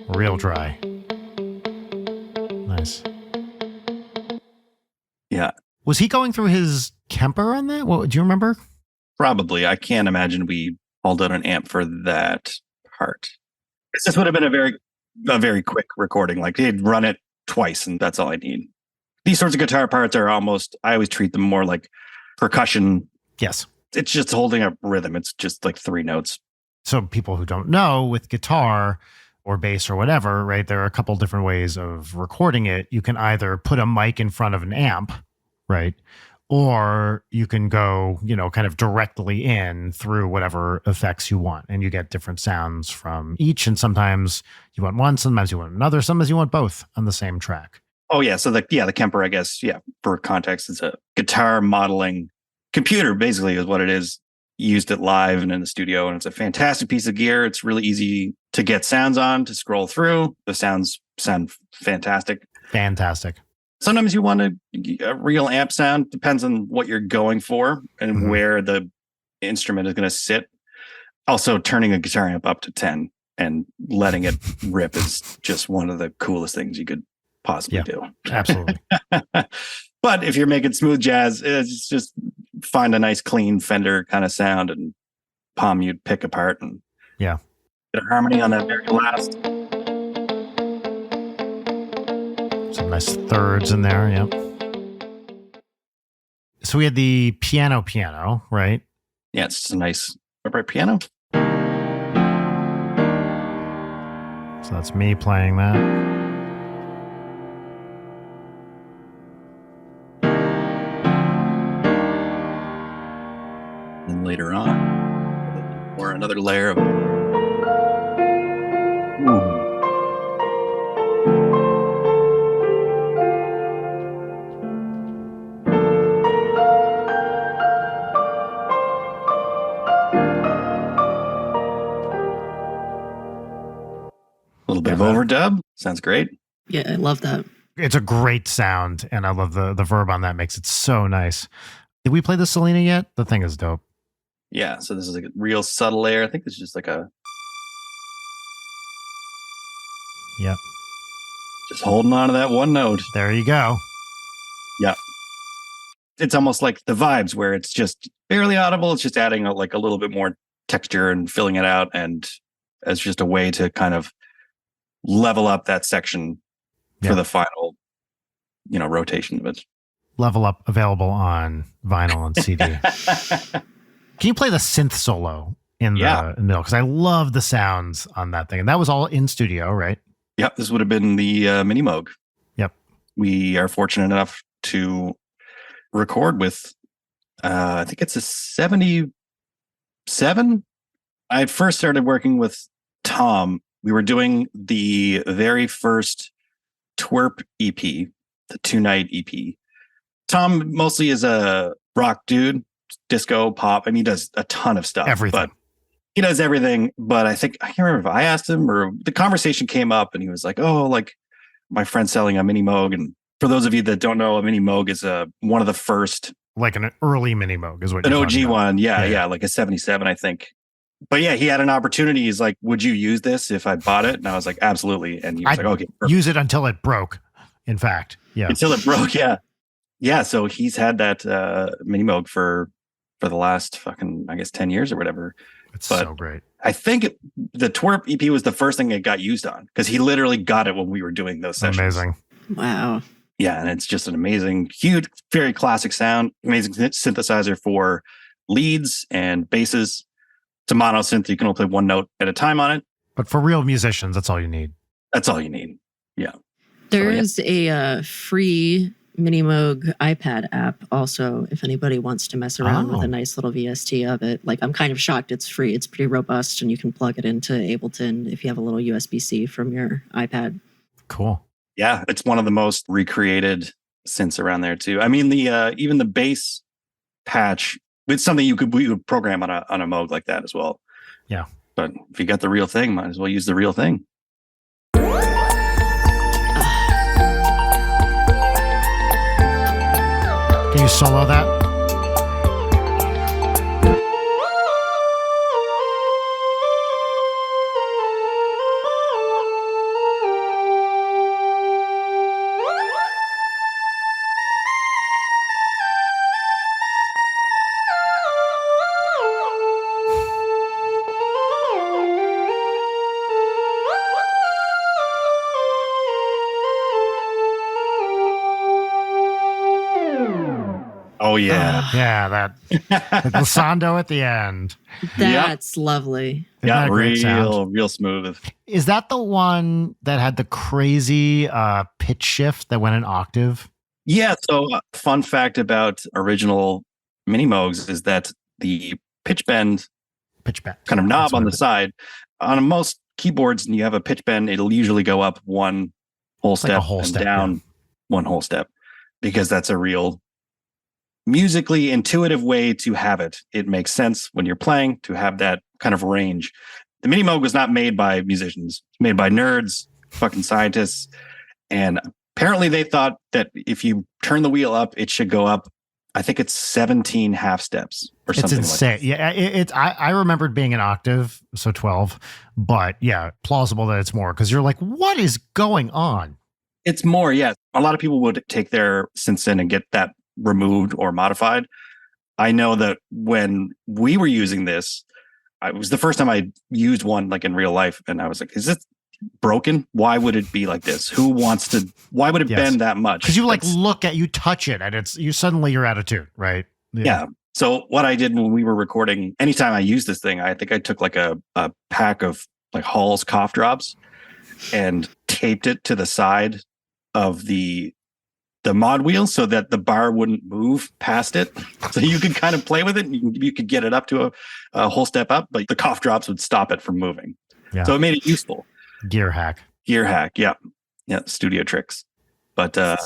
Real dry. Nice. Yeah. Was he going through his Kemper on that? What do you remember? Probably. I can't imagine we hauled out an amp for that part. This would have been a very quick recording. Like he'd run it twice and that's all I need. These sorts of guitar parts are almost, I always treat them more like percussion. Yes. It's just holding up rhythm. It's just like 3 notes. So people who don't know, with guitar or bass or whatever, right, there are a couple different ways of recording it. You can either put a mic in front of an amp, right? Or you can go, kind of directly in through whatever effects you want. And you get different sounds from each. And sometimes you want one, sometimes you want another, sometimes you want both on the same track. Oh, yeah. So the Kemper, I guess, for context, it's a guitar modeling computer, basically, is what it is. Used it live and in the studio. And it's a fantastic piece of gear. It's really easy to get sounds on, to scroll through. The sounds sound fantastic. Fantastic. Sometimes you want a real amp sound. Depends on what you're going for and where the instrument is going to sit. Also, turning a guitar amp up to 10 and letting it rip is just one of the coolest things you could possibly do. Absolutely. But if you're making smooth jazz, it's just find a nice clean Fender kind of sound and palm you'd pick apart and get a harmony on that very last. Some nice thirds in there, So we had the piano, right? Yeah, it's just a nice upright piano. So that's me playing that. And later on, or another layer of. A little bit of overdub. Sounds great. Yeah, I love that. It's a great sound, and I love the verb on that. Makes it so nice. Did we play the Selena yet? The thing is dope. Yeah, so this is a real subtle layer. I think it's just like Yep. Just holding on to that one note. There you go. Yeah. It's almost like the vibes where it's just barely audible. It's just adding a little bit more texture and filling it out. And as just a way to kind of level up that section for the final, rotation of it. Level Up, available on vinyl and CD. Can you play the synth solo in the middle? Because I love the sounds on that thing. And that was all in studio, right? Yep. This would have been the Mini Moog. Yep. We are fortunate enough to record with, I think it's a 77. I first started working with Tom. We were doing the very first Twerp EP, the 2-night EP. Tom mostly is a rock dude, disco, pop. I mean, he does a ton of stuff. Everything. But he does everything. But I can't remember if I asked him or the conversation came up and he was like, oh, like my friend's selling a Mini Moog. And for those of you that don't know, a Mini Moog is one of the first. Like an early Mini Moog is what you're talking about. An OG one. Yeah, Yeah, like a 77, I think. But yeah, he had an opportunity. He's like, would you use this if I bought it? And I was like, absolutely. And he was like, okay. Perfect. Use it until it broke, in fact. Yeah. Until it broke, yeah. Yeah, so he's had that Mini Moog for the last fucking, I guess, 10 years or whatever. It's so great. I think the Twerp EP was the first thing it got used on because he literally got it when we were doing those sessions. Amazing. Wow. Yeah, and it's just an amazing, huge, very classic sound. Amazing synthesizer for leads and basses. It's a mono synth. You can only play one note at a time on it. But for real musicians, that's all you need. That's all you need. Yeah. There is a free Mini Moog iPad app also, if anybody wants to mess around with a nice little VST of it. Like, I'm kind of shocked it's free. It's pretty robust, and you can plug it into Ableton if you have a little USB-C from your iPad. Cool. Yeah, it's one of the most recreated synths around there too. I mean, the even the bass patch, it's something you would program on a Moog like that as well. Yeah. But if you got the real thing, might as well use the real thing. Can you solo that? Oh yeah. Yeah, that the glissando at the end. That's lovely. Isn't that a great sound? real smooth. Is that the one that had the crazy pitch shift that went an octave? Yeah. So, fun fact about original Mini Moogs is that the pitch bend kind of knob on the side, on most keyboards, and you have a pitch bend, it'll usually go up one whole step and down one whole step, because that's a real musically intuitive way to have it. It makes sense when you're playing to have that kind of range. The Mini Moog was not made by musicians. It's made by nerds, fucking scientists. And apparently they thought that if you turn the wheel up, it should go up, I think it's 17 half steps or something. It's insane. Like that. Yeah, I remembered being an octave, so 12. But yeah, plausible that it's more, because you're like, what is going on? It's more, yeah. A lot of people would take their synths in and get that removed or modified. I know that when we were using this, it was the first time I used one like in real life, and I was like, is this broken? Why would it be like this? Why would it bend that much? Because you touch it and you're out of tune, right? Yeah. So what I did when we were recording, anytime I used this thing, I think I took like a pack of like Hall's cough drops and taped it to the side of the mod wheel so that the bar wouldn't move past it. So you could kind of play with it. And you could get it up to a whole step up, but the cough drops would stop it from moving. Yeah. So it made it useful. Gear hack. Yeah. Yeah. Studio tricks. But a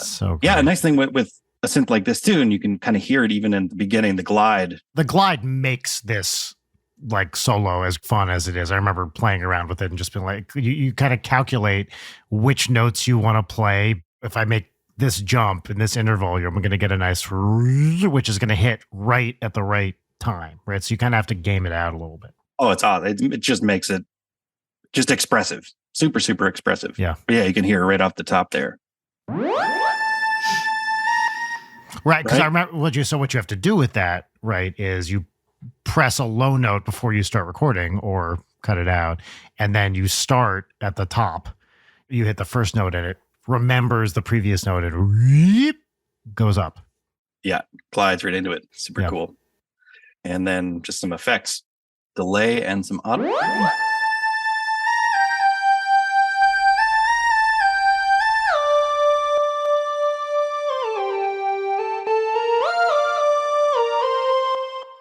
nice thing with a synth like this too, and you can kind of hear it even in the beginning, the glide. The glide makes this like solo as fun as it is. I remember playing around with it and just being like, you kind of calculate which notes you want to play. If I make this jump in this interval, I'm going to get a nice, which is going to hit right at the right time, right? So you kind of have to game it out a little bit. Oh, it's odd. It just makes it just expressive. Super, super expressive. Yeah. But yeah, you can hear it right off the top there. Right, because I remember what you have to do with that, right, is you press a low note before you start recording or cut it out, and then you start at the top. You hit the first note and it remembers the previous note and goes up. Yeah, glides right into it. Super cool. And then just some effects, delay and some auto.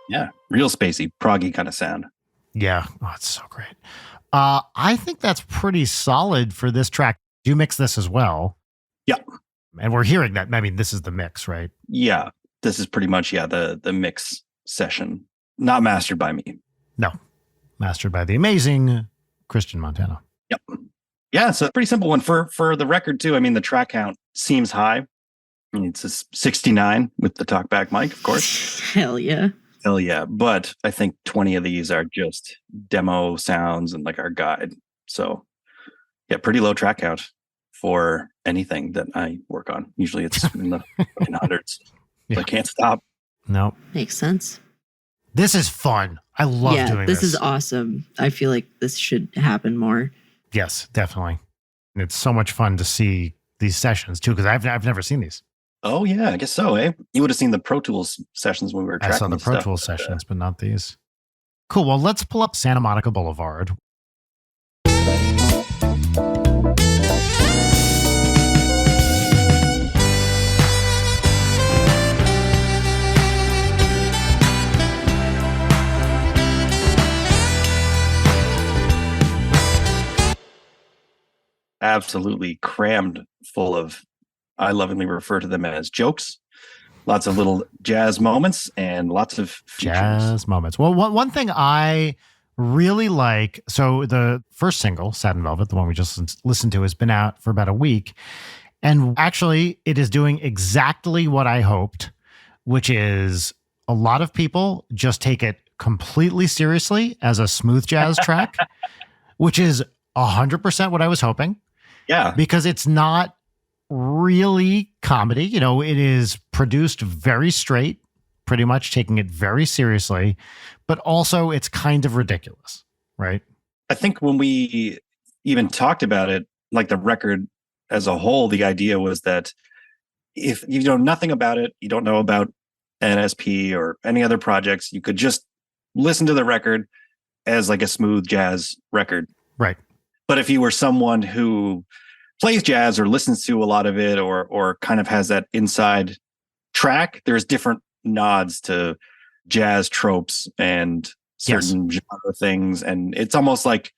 Yeah, real spacey, proggy kind of sound. Yeah, it's so great. I think that's pretty solid for this track. You mix this as well. Yeah. And we're hearing that. I mean, this is the mix, right? Yeah, this is pretty much, the mix session. Not mastered by me. No, mastered by the amazing Christian Montano. Yep. Yeah, it's a pretty simple one for the record, too. I mean, the track count seems high. I mean, it's a 69 with the talkback mic, of course. Hell yeah. Hell yeah. But I think 20 of these are just demo sounds and like our guide. So yeah, pretty low track count for anything that I work on. Usually it's in the hundreds. Yeah. I can't stop. No. Makes sense. This is fun. I love doing this. This is awesome. I feel like this should happen more. Yes, definitely. And it's so much fun to see these sessions too, because I've never seen these. Oh, yeah, I guess so, eh? You would have seen the Pro Tools sessions when we were tracking. I saw the Pro Tools sessions, but not these. Cool. Well, let's pull up Santa Monica Boulevard. Absolutely crammed full of, I lovingly refer to them as jokes. Lots of little jazz moments and lots of features. Jazz moments. Well, one thing I really like, so the first single, Satin Velvet, the one we just listened to, has been out for about a week. And actually, it is doing exactly what I hoped, which is a lot of people just take it completely seriously as a smooth jazz track, which is 100% what I was hoping. Yeah. Because it's not really comedy. You know, it is produced very straight, pretty much taking it very seriously, but also it's kind of ridiculous, right? I think when we even talked about it, like the record as a whole, the idea was that if you know nothing about it, you don't know about NSP or any other projects. You could just listen to the record as like a smooth jazz record. Right. But if you were someone who plays jazz or listens to a lot of it or kind of has that inside track, there's different nods to jazz tropes and certain genre things. And it's almost like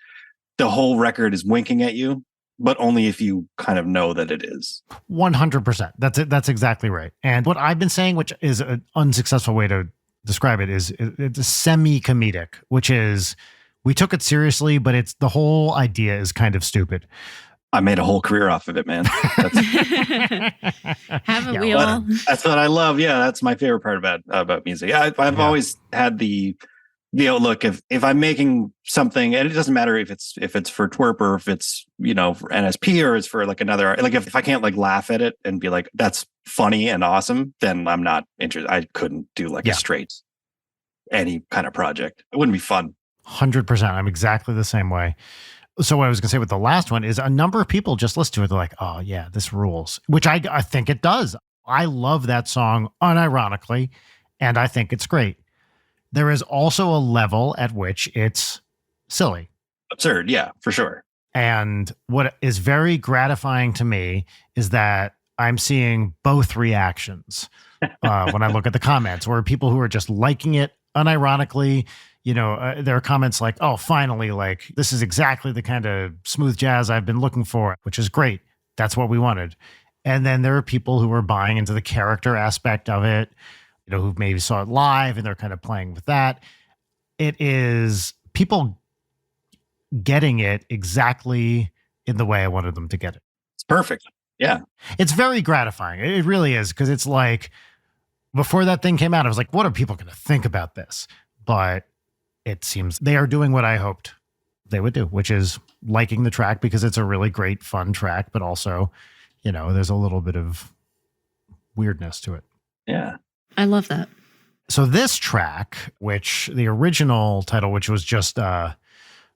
the whole record is winking at you, but only if you kind of know that it is. 100%. That's it. That's exactly right. And what I've been saying, which is an unsuccessful way to describe it, is it's semi-comedic, which is we took it seriously, but it's the whole idea is kind of stupid. I made a whole career off of it, man. Haven't we all? That's what I love. Yeah, that's my favorite part about music. I've always had the outlook if I'm making something, and it doesn't matter if it's for twerp or if it's for NSP or it's for like another, like if I can't like laugh at it and be like that's funny and awesome, then I'm not interested. I couldn't do like a straight any kind of project. It wouldn't be fun. 100%. I'm exactly the same way. So what I was going to say with the last one is a number of people just listen to it. They're like, oh yeah, this rules, which I think it does. I love that song unironically, and I think it's great. There is also a level at which it's silly. Absurd. Yeah, for sure. And what is very gratifying to me is that I'm seeing both reactions when I look at the comments, where people who are just liking it unironically, there are comments like, oh, finally, like, this is exactly the kind of smooth jazz I've been looking for, which is great. That's what we wanted. And then there are people who are buying into the character aspect of it, who maybe saw it live and they're kind of playing with that. It is people getting it exactly in the way I wanted them to get it. It's perfect. Yeah. It's very gratifying. It really is. Because it's like, before that thing came out, I was like, what are people going to think about this? But it seems they are doing what I hoped they would do, which is liking the track because it's a really great, fun track, but also, there's a little bit of weirdness to it. Yeah. I love that. So this track, which the original title, which was just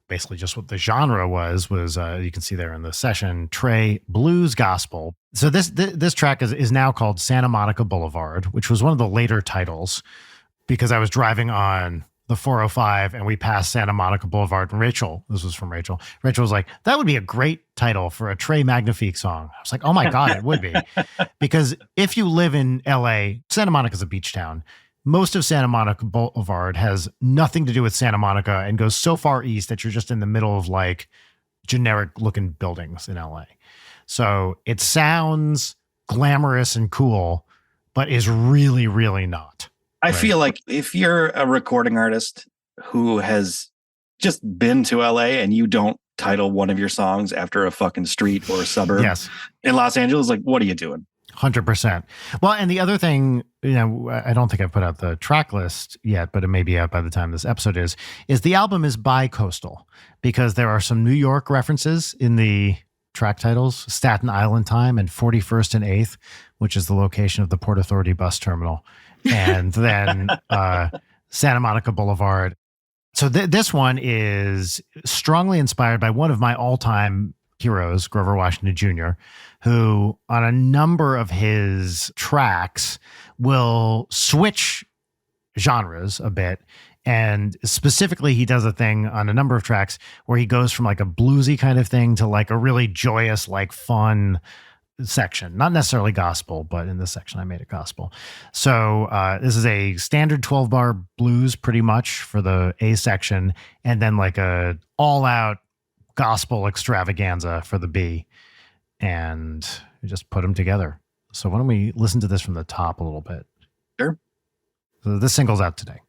basically just what the genre was you can see there in the session, Trey Blues Gospel. So this track is now called Santa Monica Boulevard, which was one of the later titles because I was driving on the 405 and we passed Santa Monica Boulevard, and this was from Rachel was like, that would be a great title for a Trey Magnifique song. I was like, oh my God, it would be. Because if you live in LA, Santa Monica's a beach town. Most of Santa Monica Boulevard has nothing to do with Santa Monica and goes so far east that you're just in the middle of like generic looking buildings in LA. So it sounds glamorous and cool, but is really, really not. I feel like if you're a recording artist who has just been to LA and you don't title one of your songs after a fucking street or a suburb in Los Angeles, like, what are you doing? 100%. Well, and the other thing, I don't think I've put out the track list yet, but it may be out by the time this episode is the album is bi-coastal because there are some New York references in the track titles, Staten Island Time and 41st and 8th, which is the location of the Port Authority bus terminal. And then Santa Monica Boulevard. So this one is strongly inspired by one of my all-time heroes, Grover Washington Jr., who on a number of his tracks will switch genres a bit. And specifically, he does a thing on a number of tracks where he goes from like a bluesy kind of thing to like a really joyous, like fun section, not necessarily gospel, but in this section I made it gospel. So this is a standard 12-bar blues pretty much for the A section, and then like a all-out gospel extravaganza for the B, and we just put them together. So why don't we listen to this from the top a little bit? Sure. So this single's out today.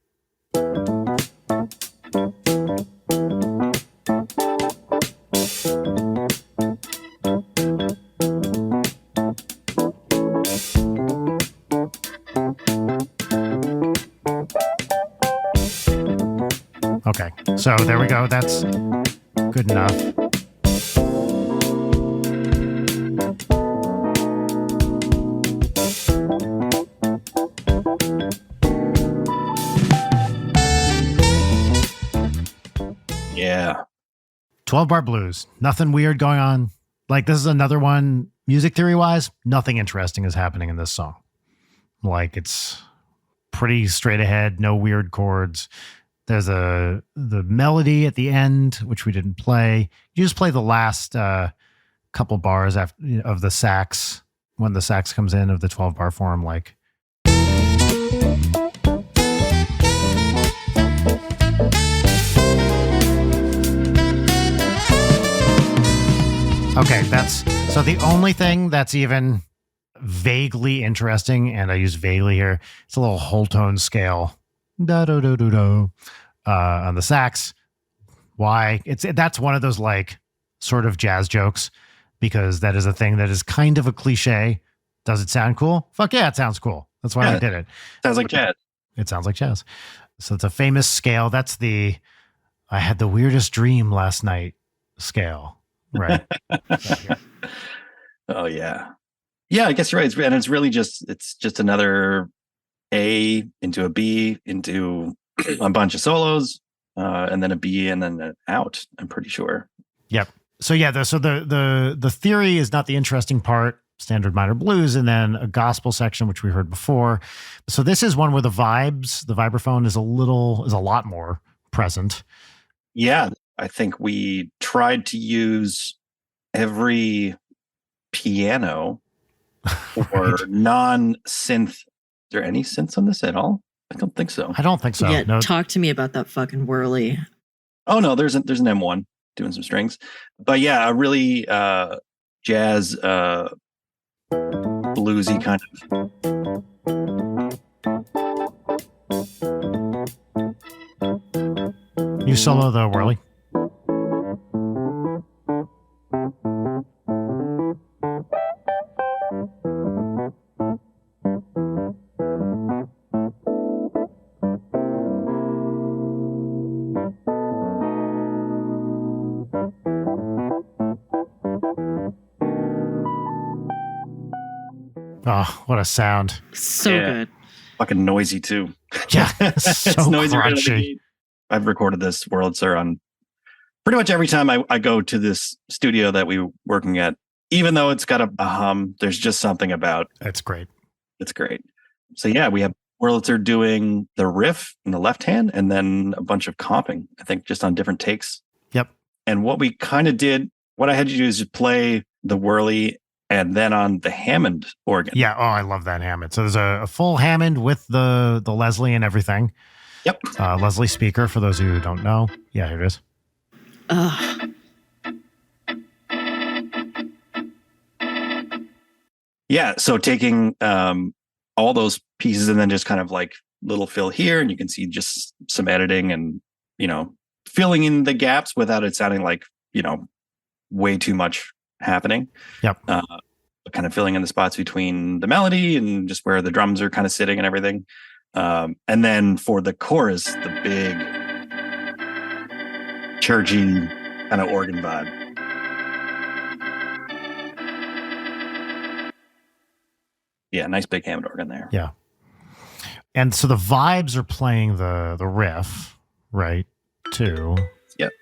Okay, so there we go. That's good enough. Yeah. 12-bar blues. Nothing weird going on. Like, this is another one, music theory-wise, nothing interesting is happening in this song. Like, it's pretty straight ahead, no weird chords. There's the melody at the end, which we didn't play. You just play the last couple bars after of the sax when the sax comes in of the 12-bar form, like. Okay, so the only thing that's even vaguely interesting, and I use vaguely here, it's a little whole tone scale, da do do do do, on the sax. Why? That's one of those like sort of jazz jokes, because that is a thing that is kind of a cliche. Does it sound cool? Fuck yeah, it sounds cool. That's why I did it. Sounds like jazz. It sounds like jazz. So it's a famous scale. That's the I had the weirdest dream last night scale. Right. Oh yeah. Yeah, I guess you're right. And it's really just another A into a B into a bunch of solos, and then a B and then an out, I'm pretty sure. Yep. So yeah, the theory is not the interesting part. Standard minor blues, and then a gospel section, which we heard before. So this is one where the vibraphone is a lot more present. Yeah, I think we tried to use every piano or Right. non-synth. Is there any synths on this at all? I don't think so. I don't think so. Yeah, No. talk to me about that fucking whirly. Oh no, there's an M1 doing some strings, but yeah, a really jazz, bluesy kind of. You solo the whirly. Oh, what a sound. So Yeah. good. fucking noisy too. Yeah, so It's noisy. crunchy. I've recorded this Wurlitzer on pretty much every time I go to this studio that we're working at. Even though it's got a hum, there's just something about That's great. it's great. So yeah, we have Wurlitzer doing the riff in the left hand and then a bunch of comping, I think just on different takes. Yep. And what we kind of did, what I had you do is just play the whirly and then on the Hammond organ. Yeah. Oh, I love that Hammond. So there's a full Hammond with the Leslie and everything. Yep. Leslie speaker, for those of you who don't know. Yeah, here it is. Ugh. Yeah. So taking all those pieces and then just kind of like little fill here, and you can see just some editing and, filling in the gaps without it sounding like, way too much happening. Yep. Kind of filling in the spots between the melody and just where the drums are kind of sitting and everything. And then for the chorus, the big churchy kind of organ vibe. Yeah, nice big Hammond organ there. Yeah. And so the vibes are playing the riff, right? Too. Yep.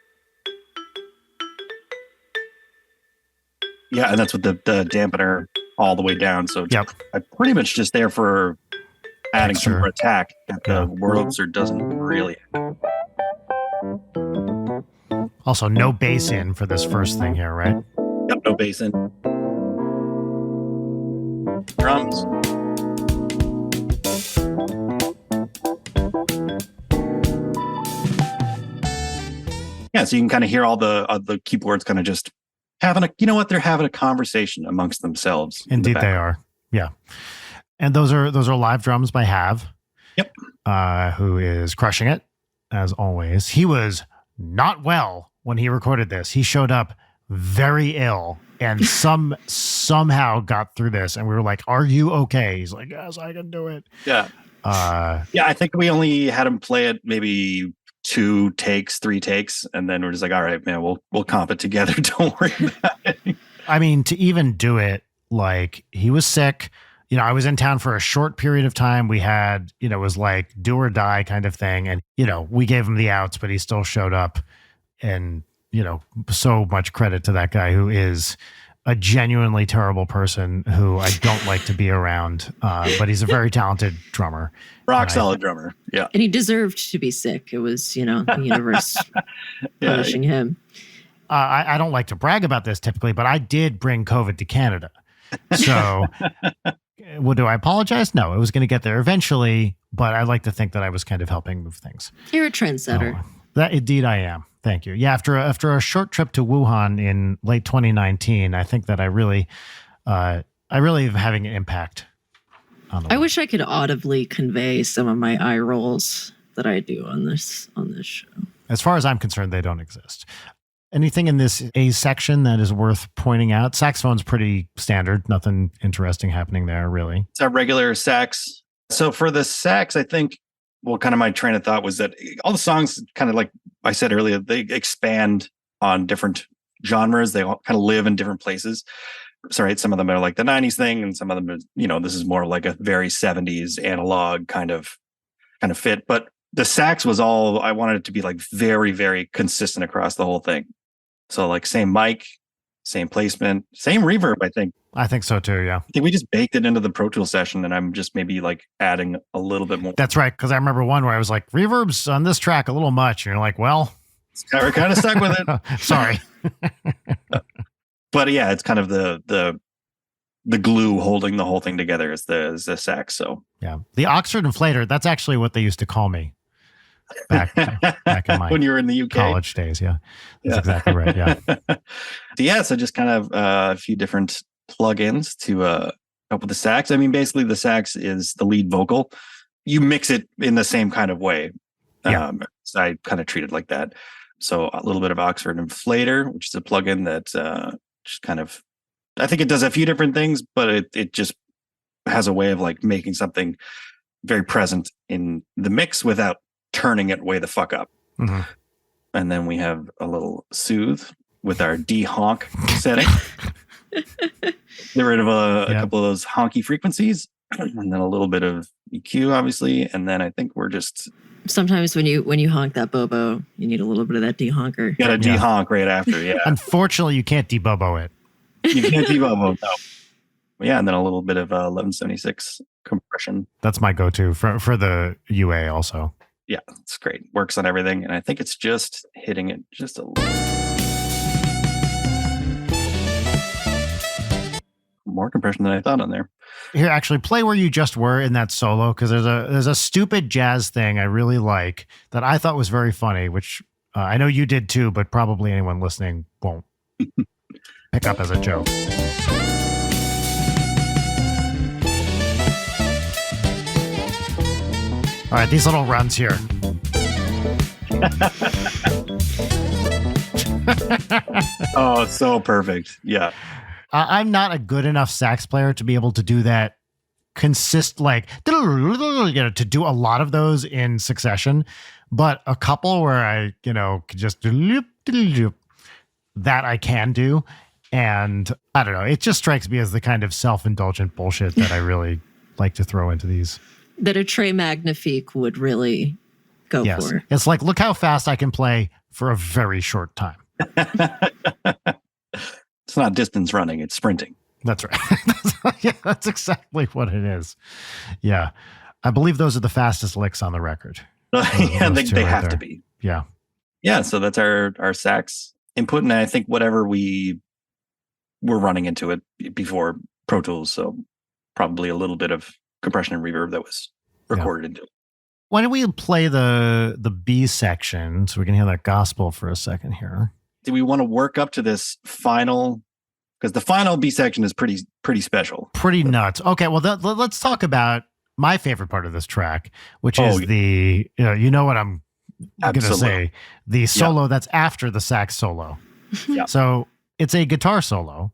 Yeah, and that's with the dampener all the way down. So Yep. I'm pretty much just there for adding some Extra. more attack that Yeah. the Wurlitzer doesn't really. Also, no bass in for this first thing here, right? Yep, no bass in. Drums. Yeah, so you can kind of hear all the keyboards kind of just having they're having a conversation amongst themselves. in the Indeed, they are. Yeah. And those are live drums by Have. Yep. Who is crushing it as always. He was not well when he recorded this. He showed up very ill and somehow got through this. And we were like, "Are you okay?" He's like, "Yes, I can do it." Yeah. Yeah, I think we only had him play it maybe 2 takes, 3 takes, and then we're just like, all right, man, we'll comp it together. Don't worry about it. I mean, to even do it, like, he was sick. I was in town for a short period of time. We had, it was like do or die kind of thing. And, we gave him the outs, but he still showed up. And, so much credit to that guy who is a genuinely terrible person who I don't like to be around, but he's a very talented drummer. Rock solid drummer. Yeah. And he deserved to be sick. It was, the universe punishing him. I don't like to brag about this typically, but I did bring COVID to Canada. So do I apologize? No, it was going to get there eventually, but I like to think that I was kind of helping move things. You're a trendsetter. That indeed I am. Thank you. Yeah, after a short trip to Wuhan in late 2019, I think that I really am having an impact on the I wish I could audibly convey some of my eye rolls that I do on this show. As far as I'm concerned, they don't exist. Anything in this A section that is worth pointing out? Saxophone's pretty standard. Nothing interesting happening there, really. It's our regular sax. So for the sax, I think, kind of my train of thought was that all the songs, kind of like I said earlier, they expand on different genres. They all kind of live in different places. So, right, some of them are like the 90s thing, and some of them are, this is more like a very 70s analog kind of fit. But the sax was all, I wanted it to be like very, very consistent across the whole thing. So like same mic, same placement, same reverb, I think. I think so too, yeah. I think we just baked it into the Pro Tools session, and I'm just maybe like adding a little bit more. That's right, because I remember one where I was like, reverb's on this track a little much. And you're like, well. We're kind of stuck with it. Sorry. But yeah, it's kind of the glue holding the whole thing together is the sax. So yeah, the Oxford inflator, that's actually what they used to call me. Back in my when you were in the UK college days, yeah, that's exactly right. Yeah, so just kind of a few different plugins to help with the sax. I mean, basically, the sax is the lead vocal. You mix it in the same kind of way. Yeah. So I kind of treat it like that. So a little bit of Oxford inflator, which is a plugin that just kind of, I think it does a few different things, but it just has a way of like making something very present in the mix without turning it way the fuck up. Mm-hmm. And then we have a little soothe with our de-honk setting. Get rid of a couple of those honky frequencies, and then a little bit of EQ, obviously. And then I think we're just... Sometimes when you honk that bobo, you need a little bit of that de-honker. You got to de-honk right after, yeah. Unfortunately, you can't de-bobo it. You can't de-bobo, no. Yeah, and then a little bit of 1176 compression. That's my go-to for the UA also. Yeah, it's great. Works on everything. And I think it's just hitting it just a little. More compression than I thought on there. Here, actually, play where you just were in that solo, because there's a stupid jazz thing I really like that I thought was very funny, which I know you did too, but probably anyone listening won't pick up as a joke. All right, these little runs here. Oh, so perfect. Yeah. I'm not a good enough sax player to be able to do that to do a lot of those in succession, but a couple where I, could just that I can do. And I don't know, it just strikes me as the kind of self-indulgent bullshit that I really like to throw into these. That a Trey Magnifique would really go for. It's like, look how fast I can play for a very short time. It's not distance running, it's sprinting. That's right. That's exactly what it is. Yeah. I believe those are the fastest licks on the record. Yeah, they have to be. Yeah. Yeah, so that's our sax input, and I think whatever we were running into it before Pro Tools, so probably a little bit of compression and reverb that was recorded into it. Why don't we play the B section so we can hear that gospel for a second here? Do we want to work up to this final? Because the final B section is pretty special. Pretty nuts. Okay, well, let's talk about my favorite part of this track, which is the, you know what I'm going to say, the solo that's after the sax solo. Yeah. So it's a guitar solo,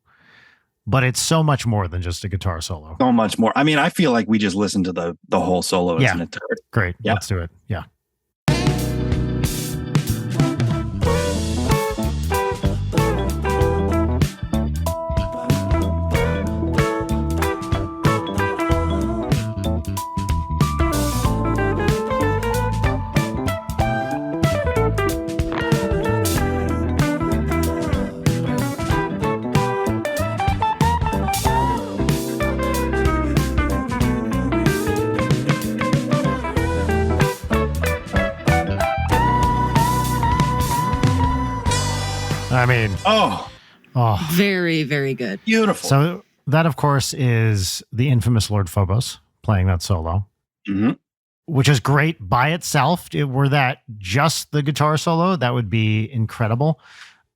but it's so much more than just a guitar solo. So much more. I mean, I feel like we just listened to the whole solo as an entirety. Great. Yeah. Let's do it. Yeah. I mean, Oh, Very, very good. beautiful. so that, of course, is the infamous Lord Phobos playing that solo, Mhm. which is great by itself. Were that just the guitar solo, that would be incredible.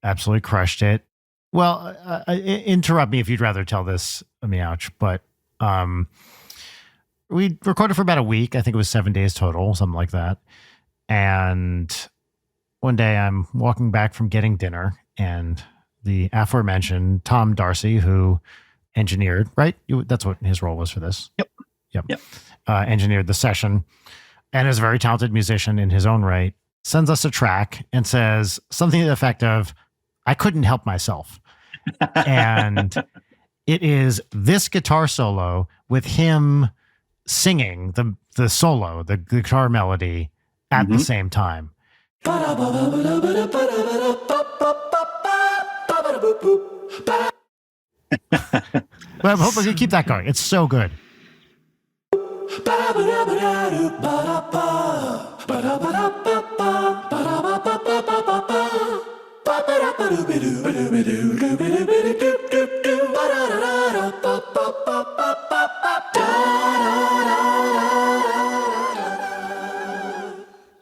Absolutely crushed it. Well, interrupt me if you'd rather tell this, Meouch, but we recorded for about a week. I think it was 7 days total, something like that. And one day I'm walking back from getting dinner, and the aforementioned Tom Darcy, who engineered, right? That's what his role was for this. Yep. Engineered the session and is a very talented musician in his own right, sends us a track and says something to the effect of, I couldn't help myself. And it is this guitar solo with him singing the solo, the guitar melody at the same time. But I hope we can keep that going. It's so good.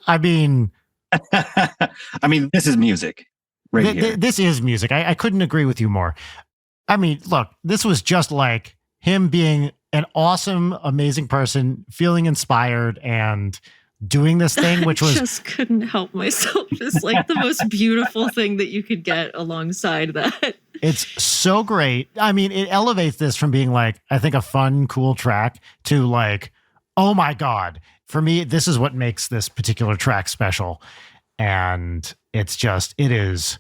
I mean, this is music right here. This is music. I couldn't agree with you more. I mean, look, this was just like him being an awesome, amazing person, feeling inspired and doing this thing, which was... I just couldn't help myself. It's like the most beautiful thing that you could get alongside that. It's so great. I mean, it elevates this from being like, I think, a fun, cool track to like, oh my God. For me, this is what makes this particular track special. And it is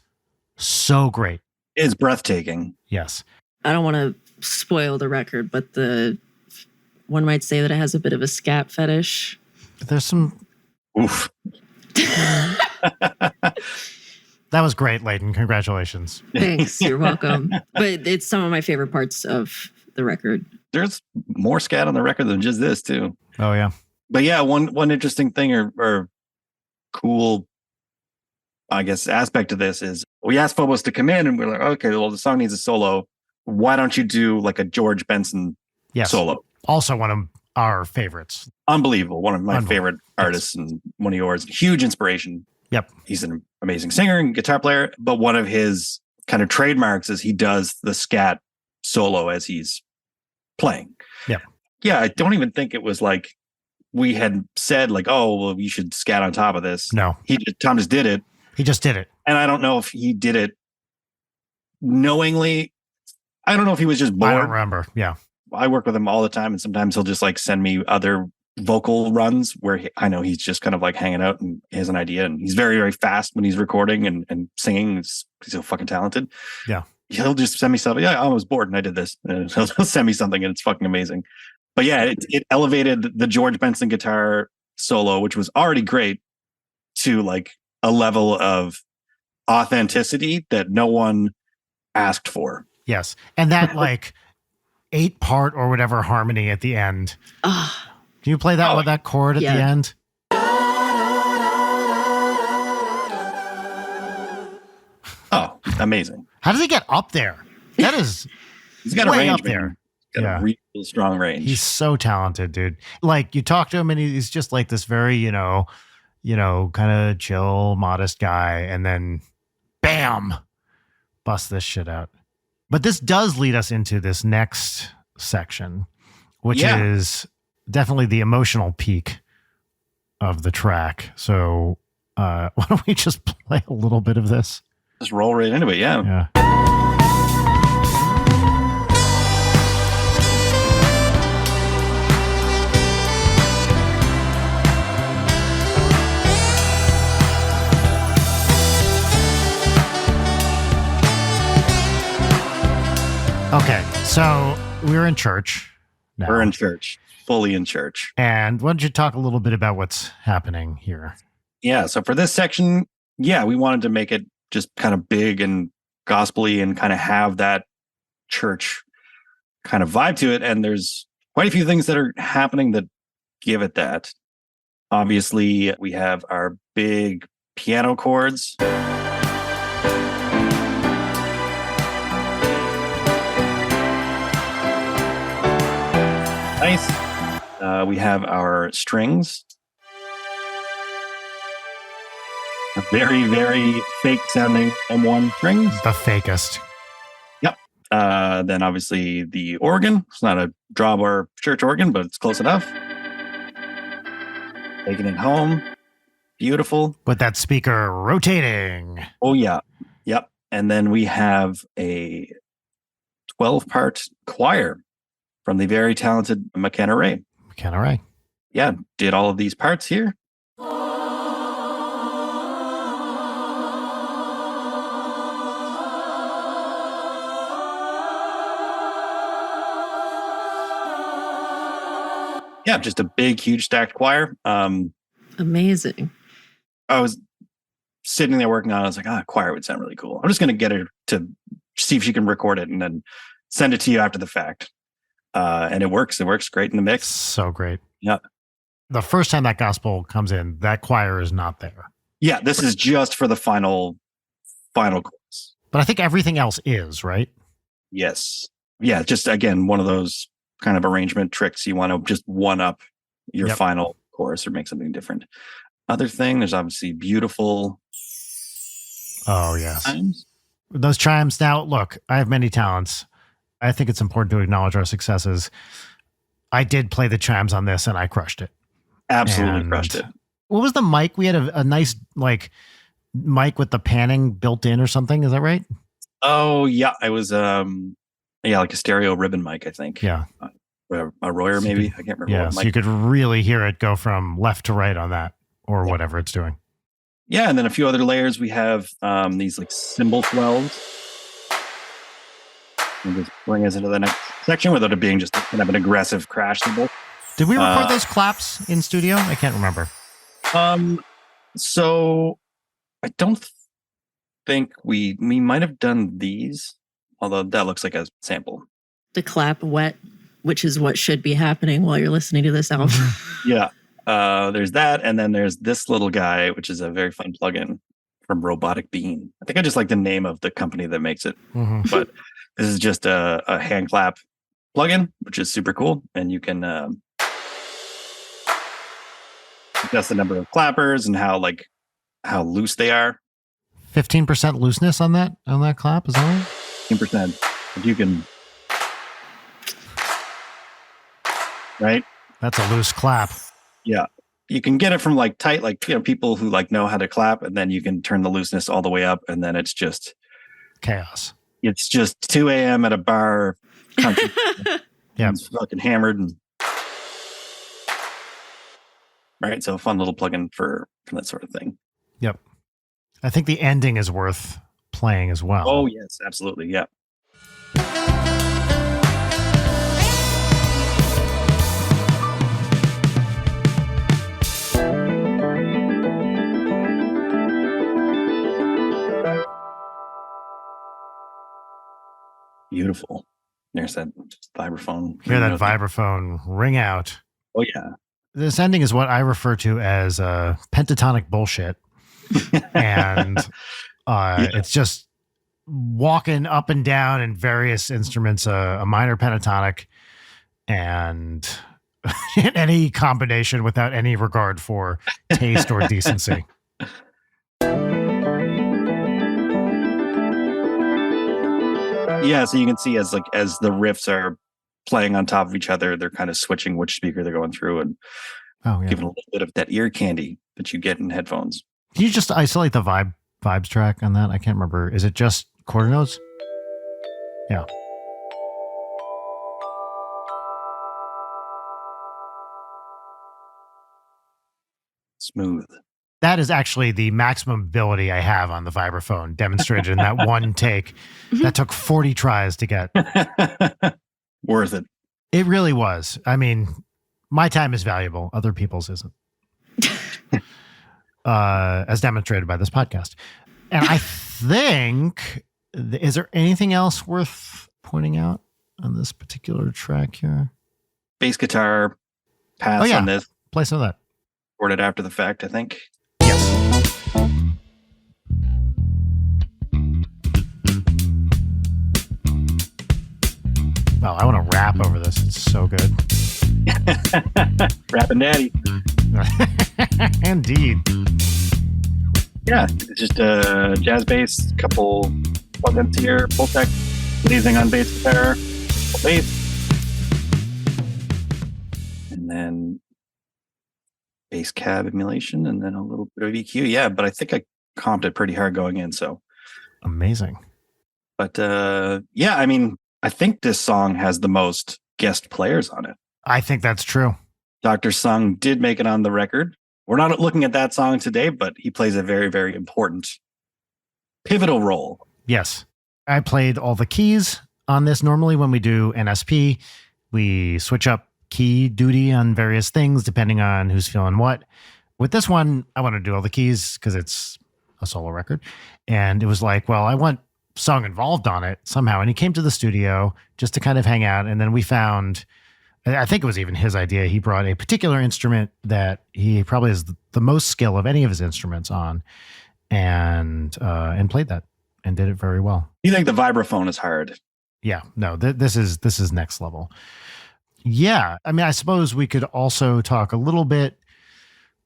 so great. It's breathtaking. Yes. I don't want to spoil the record, but one might say that it has a bit of a scat fetish. There's some... Oof. That was great, Leighton. Congratulations. Thanks. You're welcome. But it's some of my favorite parts of the record. There's more scat on the record than just this, too. Oh, yeah. But yeah, one interesting thing or cool, I guess, aspect of this is we asked Phobos to come in and we're like, okay, well, the song needs a solo. Why don't you do like a George Benson solo? Also one of our favorites. Unbelievable. One of my favorite artists and one of yours. Huge inspiration. Yep. He's an amazing singer and guitar player, but one of his kind of trademarks is he does the scat solo as he's playing. Yeah. Yeah, I don't even think it was like we had said like, oh, well, you should scat on top of this. No. Tom just did it. He just did it. And I don't know if he did it knowingly. I don't know if he was just bored. I don't remember. Yeah. I work with him all the time, and sometimes he'll just like send me other vocal runs where I know he's just kind of like hanging out and he has an idea, and he's very, very fast when he's recording and singing. He's so fucking talented. Yeah. He'll just send me something. Yeah, I was bored and I did this. And he'll send me something and it's fucking amazing. But yeah, it elevated the George Benson guitar solo, which was already great, to like a level of authenticity that no one asked for. Yes. And that like 8-part or whatever harmony at the end. Can you play that with that chord at the end? Oh, amazing. How does he get up there? That is he's got way a range up there. Got a real strong range. He's so talented, dude. Like you talk to him and he's just like this very, kind of chill, modest guy. And then bam, bust this shit out. But this does lead us into this next section, which is definitely the emotional peak of the track. So why don't we just play a little bit of this? Just roll right into it. Yeah. Yeah. Okay, so we're in church now. We're in church, fully in church. And why don't you talk a little bit about what's happening here? Yeah, so for this section, we wanted to make it just kind of big and gospel-y and kind of have that church kind of vibe to it. And there's quite a few things that are happening that give it that. Obviously, we have our big piano chords. Nice. We have our strings. A very, very fake sounding M1 strings. The fakest. Yep. Then obviously the organ. It's not a drawbar church organ, but it's close enough. Taking it home. Beautiful. With that speaker rotating. Oh, yeah. Yep. And then we have a 12-part choir from the very talented McKenna Ray. McKenna Ray. Yeah. Did all of these parts here. Yeah, just a big, huge stacked choir. Amazing. I was sitting there working on it. I was like, choir would sound really cool. I'm just going to get her to see if she can record it and then send it to you after the fact. And it works. It works great in the mix. So great. Yeah. The first time that gospel comes in, that choir is not there. Yeah, this is just for the final chorus. But I think everything else is, right? Yes. Yeah, just again, one of those kind of arrangement tricks. You want to just one up your final chorus or make something different. Other thing, there's obviously beautiful. Oh, yes. Chimes. Those chimes. Now, look, I have many talents. I think it's important to acknowledge our successes. I did play the chimes on this and I crushed it. Absolutely crushed it. What was the mic? We had a nice mic with the panning built in or something. Is that right? Oh, yeah. I was like a stereo ribbon mic, I think. Yeah. A Royer, maybe. I can't remember. Yeah, so you could really hear it go from left to right on that or whatever it's doing. Yeah, and then a few other layers. We have these like cymbal 12s. And just bring us into the next section without it being just kind of an aggressive crash cymbal. Did we record those claps in studio? I can't remember. So I don't think we might have done these, although that looks like a sample. The clap wet, which is what should be happening while you're listening to this album. Yeah. There's that. And then there's this little guy, which is a very fun plugin from Robotic Bean. I think I just like the name of the company that makes it. Mm-hmm. But this is just a hand clap plugin, which is super cool. And you can adjust the number of clappers and how loose they are. 15% looseness on that clap, is that right? 15%. If you can, right? That's a loose clap. Yeah. You can get it from tight, people who know how to clap, and then you can turn the looseness all the way up, and then it's just chaos. It's just 2 a.m. at a bar. Yeah. It's fucking hammered. Right. So a fun little plugin for that sort of thing. Yep. I think the ending is worth playing as well. Oh, yes, absolutely. Yeah. Beautiful. There's that vibraphone. Hear that vibraphone ring out. Oh, yeah. This ending is what I refer to as pentatonic bullshit. And it's just walking up and down in various instruments, a minor pentatonic, and any combination without any regard for taste or decency. Yeah, so you can see as the riffs are playing on top of each other, they're kind of switching which speaker they're going through and giving a little bit of that ear candy that you get in headphones. Can you just isolate the vibes track on that? I can't remember. Is it just quarter notes? Yeah. Smooth. That is actually the maximum ability I have on the vibraphone, demonstrated in that one take. That took 40 tries to get. Worth it. It really was. I mean, my time is valuable. Other people's isn't. As demonstrated by this podcast. And I think, is there anything else worth pointing out on this particular track here? Bass guitar pass on this. Play some of that. Recorded after the fact, I think. Yes. Oh, I want to rap over this. this. It's so good. Rapping Daddy. Indeed. Yeah, it's just a jazz bass, couple plugins here, full tech, blazing on bass guitar, full bass, and then bass cab emulation, and then a little bit of EQ. Yeah, but I think I comped it pretty hard going in. So amazing. But yeah, I mean, I think this song has the most guest players on it. I think that's true. Dr. Sung did make it on the record. We're not looking at that song today, but he plays a very, very important, pivotal role. Yes. I played all the keys on this. Normally when we do NSP, we switch up key duty on various things depending on who's feeling what. With this one, I want to do all the keys because it's a solo record. And it was like, well, I want Sung involved on it somehow. And he came to the studio just to kind of hang out. And then we found, I think it was even his idea. He brought a particular instrument that he probably has the most skill of any of his instruments on, and played that and did it very well. You think the vibraphone is hard? Yeah, no, this is next level. Yeah, I mean, I suppose we could also talk a little bit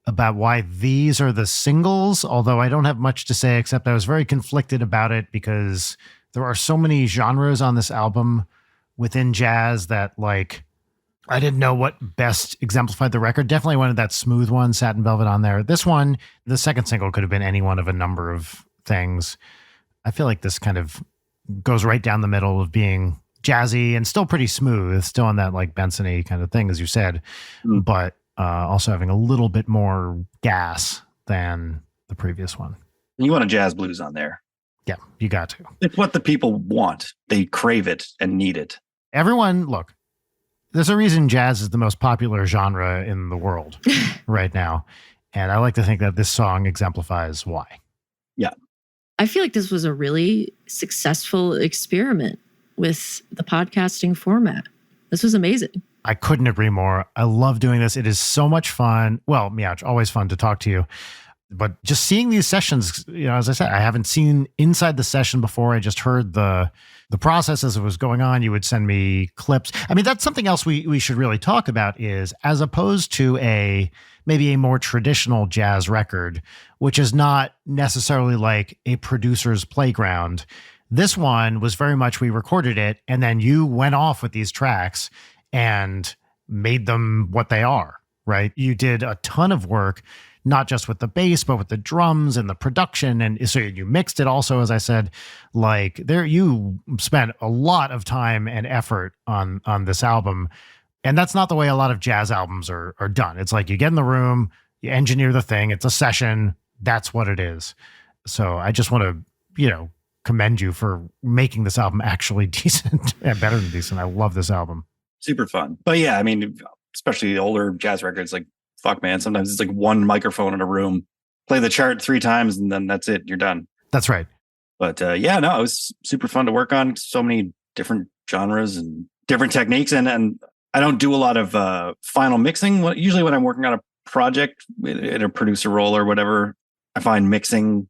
about why these are the singles, although I don't have much to say, except I was very conflicted about it because there are so many genres on this album within jazz that, like, I didn't know what best exemplified the record. Definitely wanted that smooth one, Satin Velvet, on there. This one, the second single, could have been any one of a number of things. I feel like this kind of goes right down the middle of being jazzy and still pretty smooth, still on that like Benson-y kind of thing, as you said, but also having a little bit more gas than the previous one. You want a jazz blues on there. Yeah, you got to. It's what the people want. They crave it and need it. Everyone, look, there's a reason jazz is the most popular genre in the world right now. And I like to think that this song exemplifies why. Yeah. I feel like this was a really successful experiment with the podcasting format. This was amazing. I couldn't agree more. I love doing this. It is so much fun. Well, Meouch, always fun to talk to you. But just seeing these sessions, you know, as I said, I haven't seen inside the session before. I just heard the process as it was going on. You would send me clips. I mean, that's something else we should really talk about is, as opposed to maybe a more traditional jazz record, which is not necessarily like a producer's playground. This one was very much, we recorded it and then you went off with these tracks and made them what they are, right? You did a ton of work, not just with the bass, but with the drums and the production. And so you mixed it also, as I said, like there, you spent a lot of time and effort on this album. And that's not the way a lot of jazz albums are done. It's like you get in the room, you engineer the thing, it's a session, that's what it is. So I just want to, commend you for making this album actually decent and better than decent. I love this album. Super fun. But yeah, I mean, especially older jazz records, like, fuck, man, sometimes it's like one microphone in a room, play the chart 3 times, and then that's it. You're done. That's right. But yeah, no, it was super fun to work on. So many different genres and different techniques. And I don't do a lot of final mixing. Usually when I'm working on a project in a producer role or whatever, I find mixing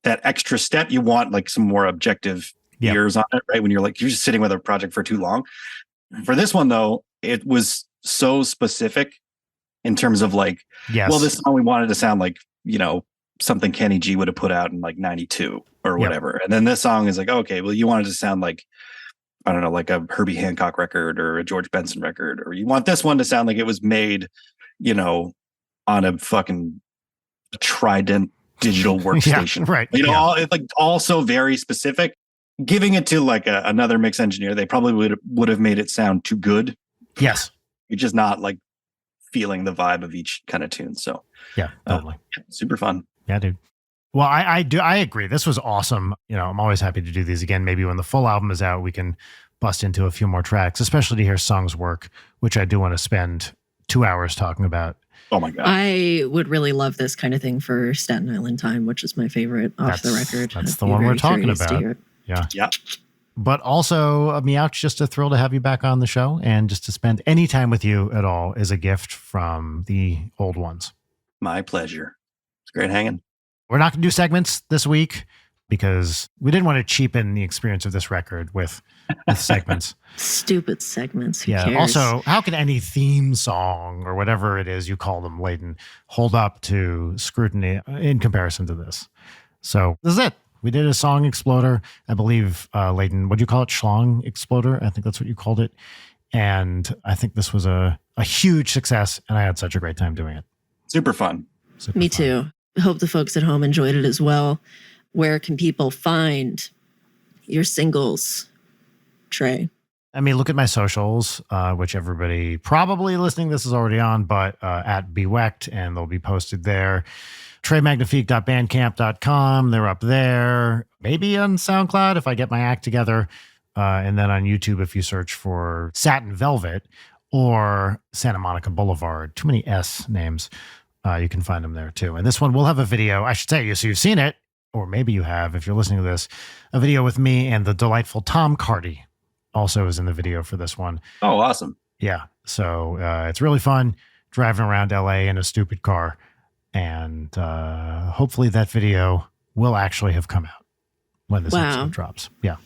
that extra step. You want like some more objective ears on it, right? When you're just sitting with a project for too long. For this one, though, it was so specific in terms of like, well, this song we wanted to sound like, something Kenny G would have put out in like 92 or whatever. And then this song is like, okay, well, you wanted to sound like, I don't know, like a Herbie Hancock record or a George Benson record, or you want this one to sound like it was made, on a fucking Trident digital workstation. Right. It's like also very specific. Giving it to like another mix engineer, they probably would have made it sound too good. Yes. You're just not like feeling the vibe of each kind of tune. So yeah, totally. Super fun. Yeah, dude. Well, I agree. This was awesome. I'm always happy to do these again. Maybe when the full album is out, we can bust into a few more tracks, especially to hear Sung's work, which I do want to spend 2 hours talking about. Oh my God. I would really love this kind of thing for Staten Island Time, which is my favorite off the record. That's the one we're talking about. Yeah. But also, Meouch, just a thrill to have you back on the show, and just to spend any time with you at all is a gift from the old ones. My pleasure. It's great hanging. We're not going to do segments this week. because we didn't want to cheapen the experience of this record with segments. Stupid segments. Who Yeah. cares? Also, how can any theme song or whatever it is you call them, Leighton, hold up to scrutiny in comparison to this? So this is it. We did a song exploder. I believe, Leighton, what do you call it? Schlong exploder? I think that's what you called it. And I think this was a huge success, and I had such a great time doing it. Super fun. Me too. I hope the folks at home enjoyed it as well. Where can people find your singles, Trey? I mean, look at my socials, which everybody probably listening to this is already on, but at Bewect, and they'll be posted there. TreyMagnifique.bandcamp.com. They're up there. Maybe on SoundCloud if I get my act together. And then on YouTube, if you search for Satin Velvet or Santa Monica Boulevard, too many S names, you can find them there too. And this one will have a video, I should say, so you've seen it, or maybe you have, if you're listening to this, a video with me and the delightful Tom Carty also is in the video for this one. Oh, awesome. Yeah. So it's really fun driving around LA in a stupid car. And hopefully that video will actually have come out when this episode drops. Yeah.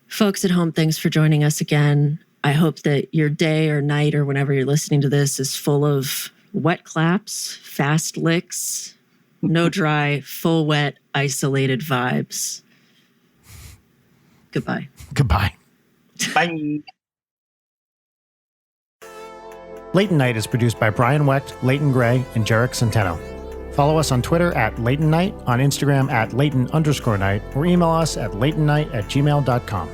Folks at home, thanks for joining us again. I hope that your day or night or whenever you're listening to this is full of wet claps, fast licks, no dry, full wet, isolated vibes. Goodbye. Goodbye. Bye. Leighton Night is produced by Brian Wecht, Leighton Gray, and Jarek Centeno. Follow us on Twitter at Leighton Night, on Instagram at Leighton_Night, or email us at leightonnight@gmail.com.